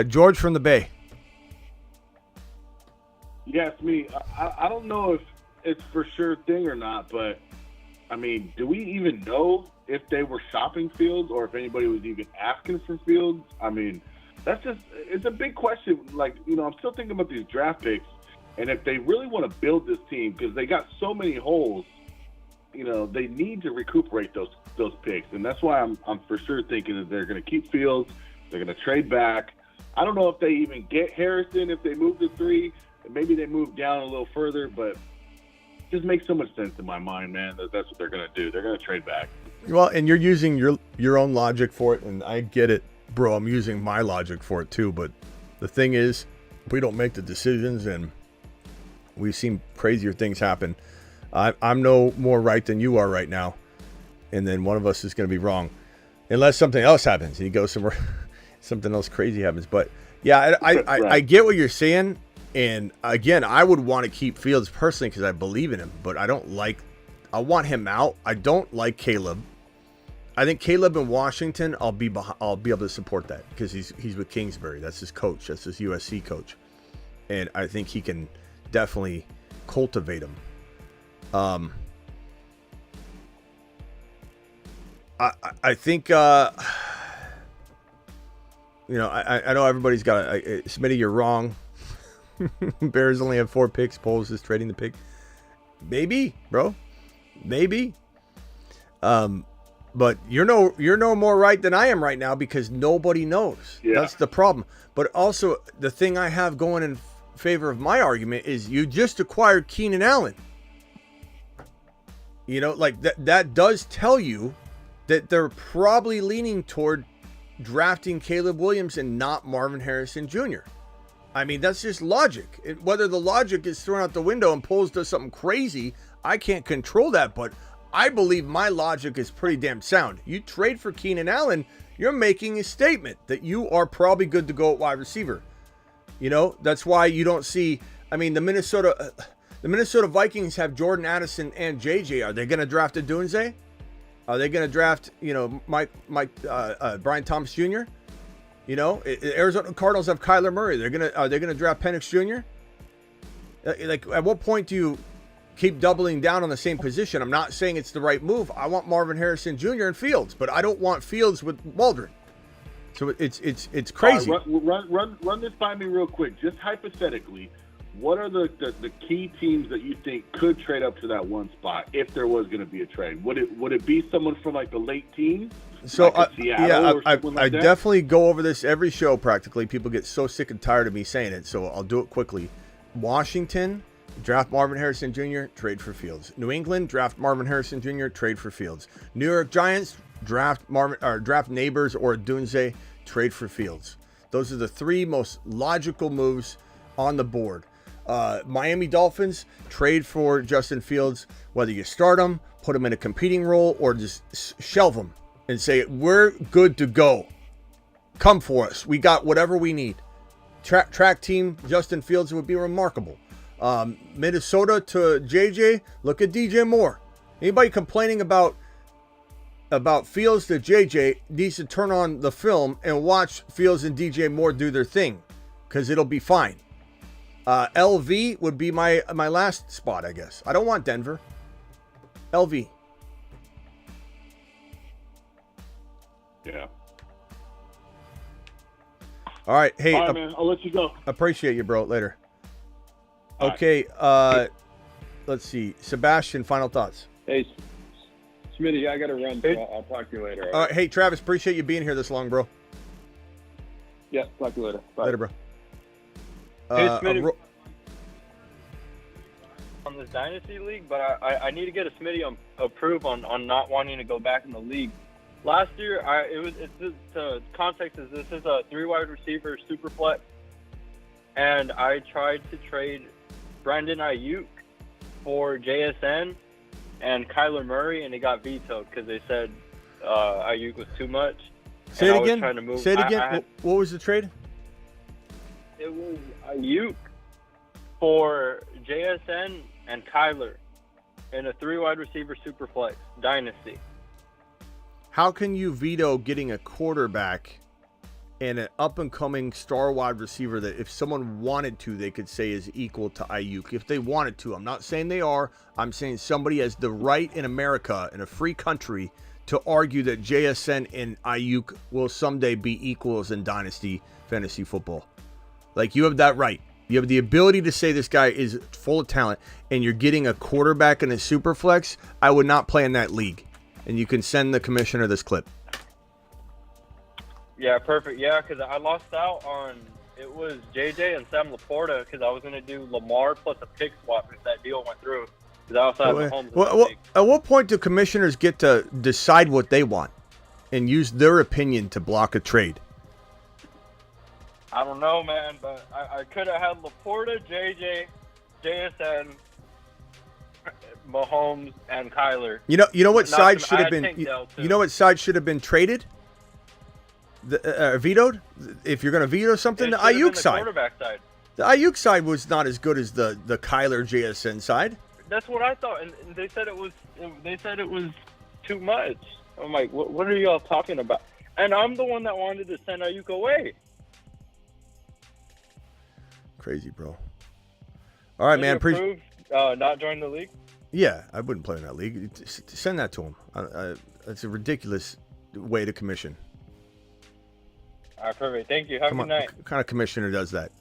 George from the Bay. Yes, me. I don't know if it's for sure thing or not, but, I mean, do we even know if they were shopping Fields or if anybody was even asking for Fields? I mean, it's a big question. Like, I'm still thinking about these draft picks, and if they really want to build this team, because they got so many holes, they need to recuperate those picks, and that's why I'm for sure thinking that they're going to keep Fields, they're going to trade back. I don't know if they even get Harrison if they move to 3, maybe they move down a little further, but it just makes so much sense in my mind, man, that's what they're going to do. They're going to trade back. Well, and you're using your own logic for it, and I get it, bro. I'm using my logic for it too, but the thing is, we don't make the decisions, and we've seen crazier things happen. I'm no more right than you are right now, and then one of us is going to be wrong, unless something else happens. He goes somewhere, something else crazy happens. But yeah, I get what you're saying, and again, I would want to keep Fields personally because I believe in him, but I want him out. I don't like Caleb. I think Caleb in Washington, I'll be able to support that because he's with Kingsbury. That's his coach. That's his USC coach, and I think he can definitely cultivate him. I think I know everybody's got Smitty, you're wrong. Bears only have 4 picks. Poles is trading the pick. Maybe, bro. Maybe. But you're no more right than I am right now because nobody knows. Yeah. That's the problem. But also the thing I have going in favor of my argument is you just acquired Keenan Allen. Like that does tell you that they're probably leaning toward drafting Caleb Williams and not Marvin Harrison Jr. I mean, that's just logic. Whether the logic is thrown out the window and Poles does something crazy, I can't control that, but I believe my logic is pretty damn sound. You trade for Keenan Allen, you're making a statement that you are probably good to go at wide receiver. That's why you don't see, I mean, the Minnesota Vikings have Jordan Addison and JJ. Are they going to draft a Dunze? Are they going to draft, Brian Thomas Jr.? Arizona Cardinals have Kyler Murray. Are they going to draft Penix Jr.? Like, at what point do you keep doubling down on the same position? I'm not saying it's the right move. I want Marvin Harrison Jr. and Fields, but I don't want Fields with Waldron. So it's crazy. Run this by me real quick, just hypothetically. What are the key teams that you think could trade up to that one spot if there was going to be a trade? Would it be someone from like the late teens? So like Seattle I definitely go over this every show practically. People get so sick and tired of me saying it, so I'll do it quickly. Washington, draft Marvin Harrison Jr., trade for Fields. New England, draft Marvin Harrison Jr., trade for Fields. New York Giants, draft Neighbors or Dunze, trade for Fields. Those are the 3 most logical moves on the board. Miami Dolphins, trade for Justin Fields, whether you start him, put him in a competing role, or just shelve him and say, we're good to go. Come for us. We got whatever we need. Track team, Justin Fields would be remarkable. Minnesota to JJ, look at DJ Moore. Anybody complaining about Fields to JJ needs to turn on the film and watch Fields and DJ Moore do their thing because it'll be fine. LV would be my last spot, I guess. I don't want Denver. LV. Yeah. All right. Hey, all right, man. I'll let you go. Appreciate you, bro. Later. Okay. Let's see. Sebastian, final thoughts. Hey, Smitty, I got to run. So I'll talk to you later. All right. Hey, Travis, appreciate you being here this long, bro. Yeah, talk to you later. Bye. Later, bro. Hey, Smitty. from this dynasty league, but I need to get a Smitty approved on not wanting to go back in the league. Last year, the context is this is a 3 wide receiver super flex, and I tried to trade Brandon Ayuk for JSN and Kyler Murray, and it got vetoed because they said Ayuk was too much. Say it again. Say it again. What was the trade? It was Ayuk for JSN and Kyler in a 3 wide receiver super flex dynasty. How can you veto getting a quarterback and an up-and-coming star wide receiver that if someone wanted to, they could say is equal to Ayuk? If they wanted to. I'm not saying they are. I'm saying somebody has the right in America, in a free country, to argue that JSN and Ayuk will someday be equals in dynasty fantasy football. Like, you have that right. You have the ability to say this guy is full of talent, and you're getting a quarterback in a super flex. I would not play in that league. And you can send the commissioner this clip. Yeah, perfect. Yeah, because I lost out on, it was JJ and Sam Laporta, because I was going to do Lamar plus a pick swap if that deal went through. Because I also have Mahomes. At what point do commissioners get to decide what they want and use their opinion to block a trade? I don't know, man, but I could have had Laporta, JJ, JSN, Mahomes, and Kyler. You know what side should have been? You know what side should have been traded? Vetoed? If you're going to veto something, the Ayuk side. Quarterback side. The Ayuk side was not as good as the Kyler JSN side. That's what I thought, and they said it was. They said it was too much. I'm like, what are y'all talking about? And I'm the one that wanted to send Ayuk away. Crazy, bro. All right, man. Not join the league. Yeah, I wouldn't play in that league. Send that to him. That's a ridiculous way to commission. All right, perfect. Thank you. Have a good night. What kind of commissioner does that?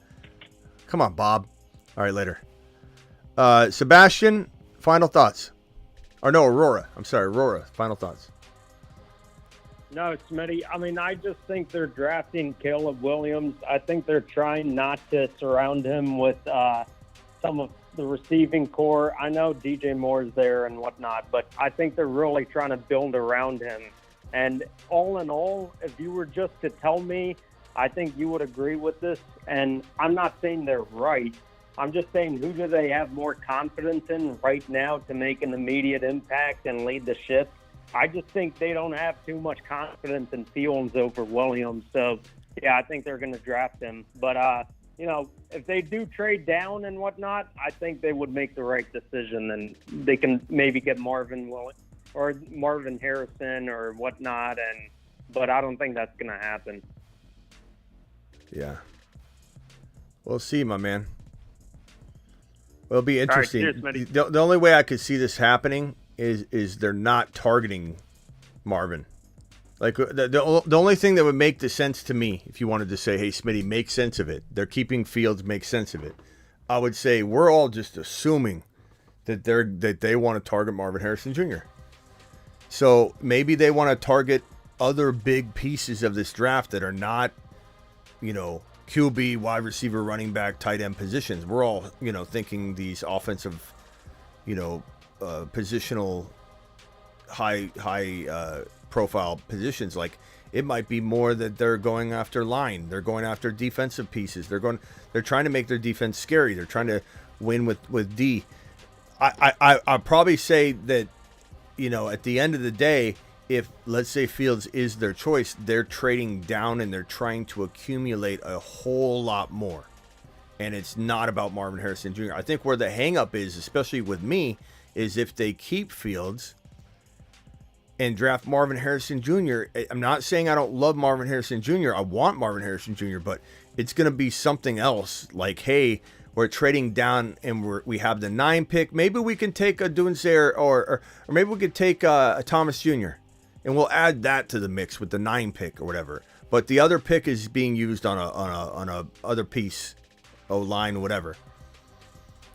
Come on, Bob. All right, later. Sebastian, final thoughts. Or no, Aurora. I'm sorry, Aurora. Final thoughts. No, Smitty. I mean, I just think they're drafting Caleb Williams. I think they're trying not to surround him with some of the receiving core. I know DJ Moore's there and whatnot, but I think they're really trying to build around him. And all in all, if you were just to tell me, I think you would agree with this. And I'm not saying they're right. I'm just saying, who do they have more confidence in right now to make an immediate impact and lead the ship? I just think they don't have too much confidence in Fields over Williams. So, yeah, I think they're going to draft him. But, if they do trade down and whatnot, I think they would make the right decision, and they can maybe get Marvin Harrison or whatnot. But I don't think that's going to happen. Yeah. We'll see, my man. Well, it'll be interesting. Right, cheers, the only way I could see this happening is they're not targeting Marvin. Like the only thing that would make the sense to me, if you wanted to say, hey, Smitty, make sense of it. They're keeping Fields, make sense of it. I would say we're all just assuming that they want to target Marvin Harrison Jr. So maybe they want to target other big pieces of this draft that are not, QB, wide receiver, running back, tight end positions. We're all, thinking these offensive, positional, high profile positions. Like, it might be more that they're going after line. They're going after defensive pieces. They're trying to make their defense scary. They're trying to win with D. I'd probably say that, at the end of the day, if, let's say, Fields is their choice, they're trading down and they're trying to accumulate a whole lot more. And it's not about Marvin Harrison Jr. I think where the hang-up is, especially with me, is if they keep Fields and draft Marvin Harrison Jr. I'm not saying I don't love Marvin Harrison Jr. I want Marvin Harrison Jr., but it's going to be something else. Like, hey, we're trading down and we have the 9 pick. Maybe we can take a Dunsair or maybe we could take a Thomas Jr., and we'll add that to the mix with the 9 pick or whatever. But the other pick is being used on a other piece, O-line, whatever.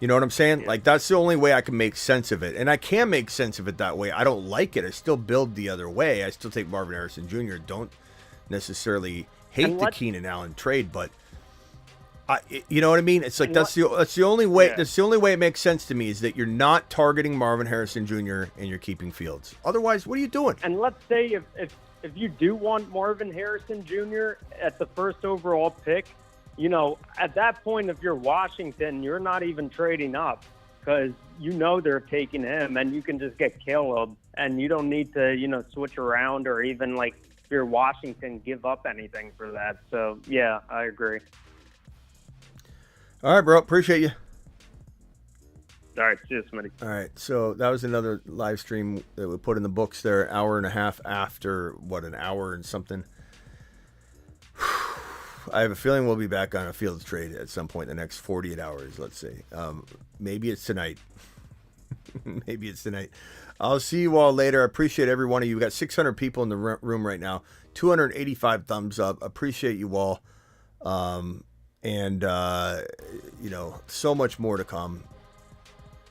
You know what I'm saying? Yeah. Like, that's the only way I can make sense of it. And I can make sense of it that way. I don't like it. I still build the other way. I still take Marvin Harrison Jr. Don't necessarily hate the Keenan Allen trade, but You know what I mean? It's like that's the only way. That's the only way it makes sense to me is that you're not targeting Marvin Harrison Jr. and you're keeping Fields. Otherwise, what are you doing? And let's say if you do want Marvin Harrison Jr. at the first overall pick, you know, at that point, if you're Washington, you're not even trading up because you know they're taking him, and you can just get Caleb, and you don't need to, you know, switch around or even like if you're Washington, give up anything for that. So yeah, I agree. All right, bro. Appreciate you. All right, cheers, Smitty. All right, so that was another live stream that we put in the books there, hour and a half after, an hour and something. I have a feeling we'll be back on a Fields trade at some point in the next 48 hours, let's say. Maybe it's tonight. Maybe it's tonight. I'll see you all later. I appreciate every one of you. We got 600 people in the room right now. 285 thumbs up. Appreciate you all. You know, so much more to come.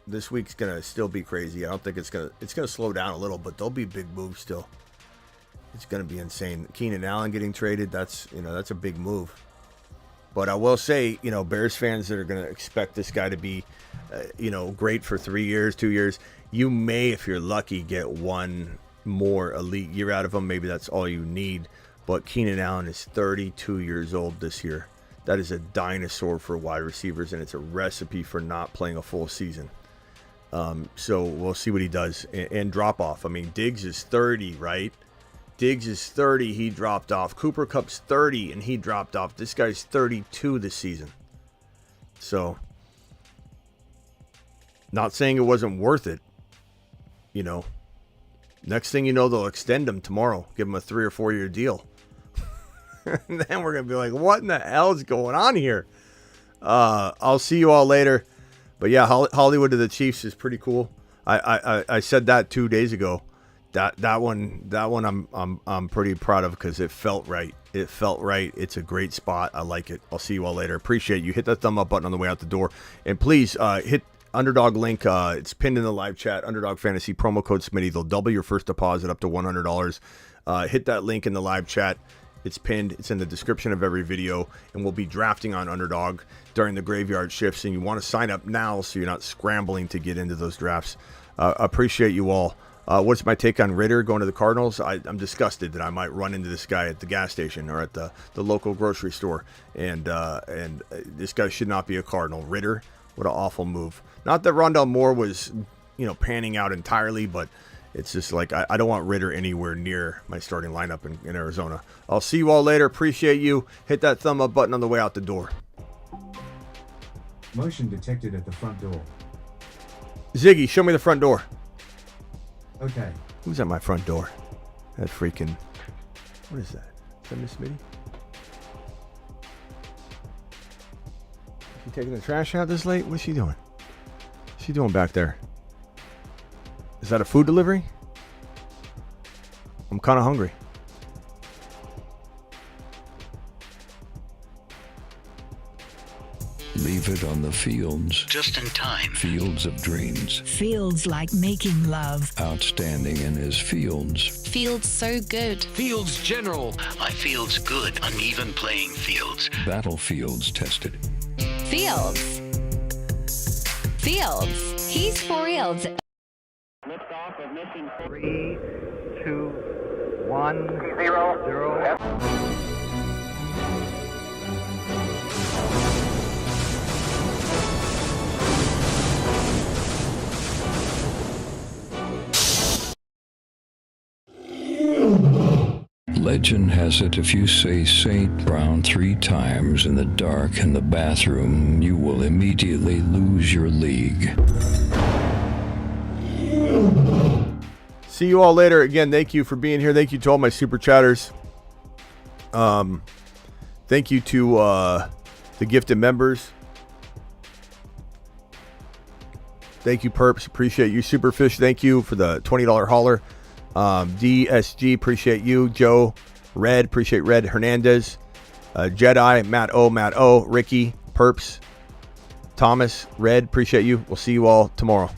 This week's gonna still be crazy. I don't think it's gonna slow down a little, but there'll be big moves still. It's gonna be insane. Keenan Allen getting traded, that's a big move. But I will say, you know, Bears fans that are gonna expect this guy to be great for 3 years, 2 years, you may, if you're lucky, get one more elite year out of him. Maybe that's all you need. But Keenan Allen is 32 years old this year. That is a dinosaur for wide receivers, and it's a recipe for not playing a full season. So we'll see what he does. And drop off. I mean, Diggs is 30, right? Diggs is 30. He dropped off. Cooper Kupp's 30, and he dropped off. This guy's 32 this season. So, not saying it wasn't worth it. You know, next thing you know, they'll extend him tomorrow. Give him a 3 or 4 year deal. And then we're going to be like, what in the hell is going on here? I'll see you all later. But yeah, Hollywood to the Chiefs is pretty cool. I said that 2 days ago. That one I'm pretty proud of because it felt right. It felt right. It's a great spot. I like it. I'll see you all later. Appreciate you. Hit that thumb up button on the way out the door. And please hit Underdog link. It's pinned in the live chat. Underdog Fantasy promo code Smitty. They'll double your first deposit up to $100. Hit that link in the live chat. It's pinned. It's in the description of every video, and we'll be drafting on Underdog during the graveyard shifts, and you want to sign up now so you're not scrambling to get into those drafts. Appreciate you all. What's my take on Ritter going to the Cardinals? I'm disgusted that I might run into this guy at the gas station or at the local grocery store, and this guy should not be a Cardinal. Ritter, what an awful move. Not that Rondell Moore was, panning out entirely, but it's just like I don't want Ritter anywhere near my starting lineup in Arizona. I'll see you all later. Appreciate you. Hit that thumb up button on the way out the door. Motion detected at the front door. Ziggy, show me the front door. Okay. Who's at my front door? That freaking... What is that? Is that Miss Smitty? She taking the trash out this late? What's she doing? What's she doing back there? Is that a food delivery? I'm kind of hungry. Leave it on the fields. Just in time. Fields of dreams. Fields like making love. Outstanding in his fields. Fields so good. Fields general. My field's good. Uneven playing fields. Battlefields tested. Fields. Fields. He's for reals. Liftoff of mission 3, 2, 1, 0. Legend has it if you say St. Brown 3 times in the dark in the bathroom, you will immediately lose your league. See you all later. Again, thank you for being here. Thank you to all my super chatters. Thank you to the gifted members. Thank you, Perps. Appreciate you. Superfish, thank you for the $20 hauler. DSG, appreciate you. Joe, Red, appreciate Red. Hernandez, Jedi, Matt O, Ricky, Perps, Thomas, Red, appreciate you. We'll see you all tomorrow.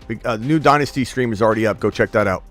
The new Dynasty stream is already up. Go check that out.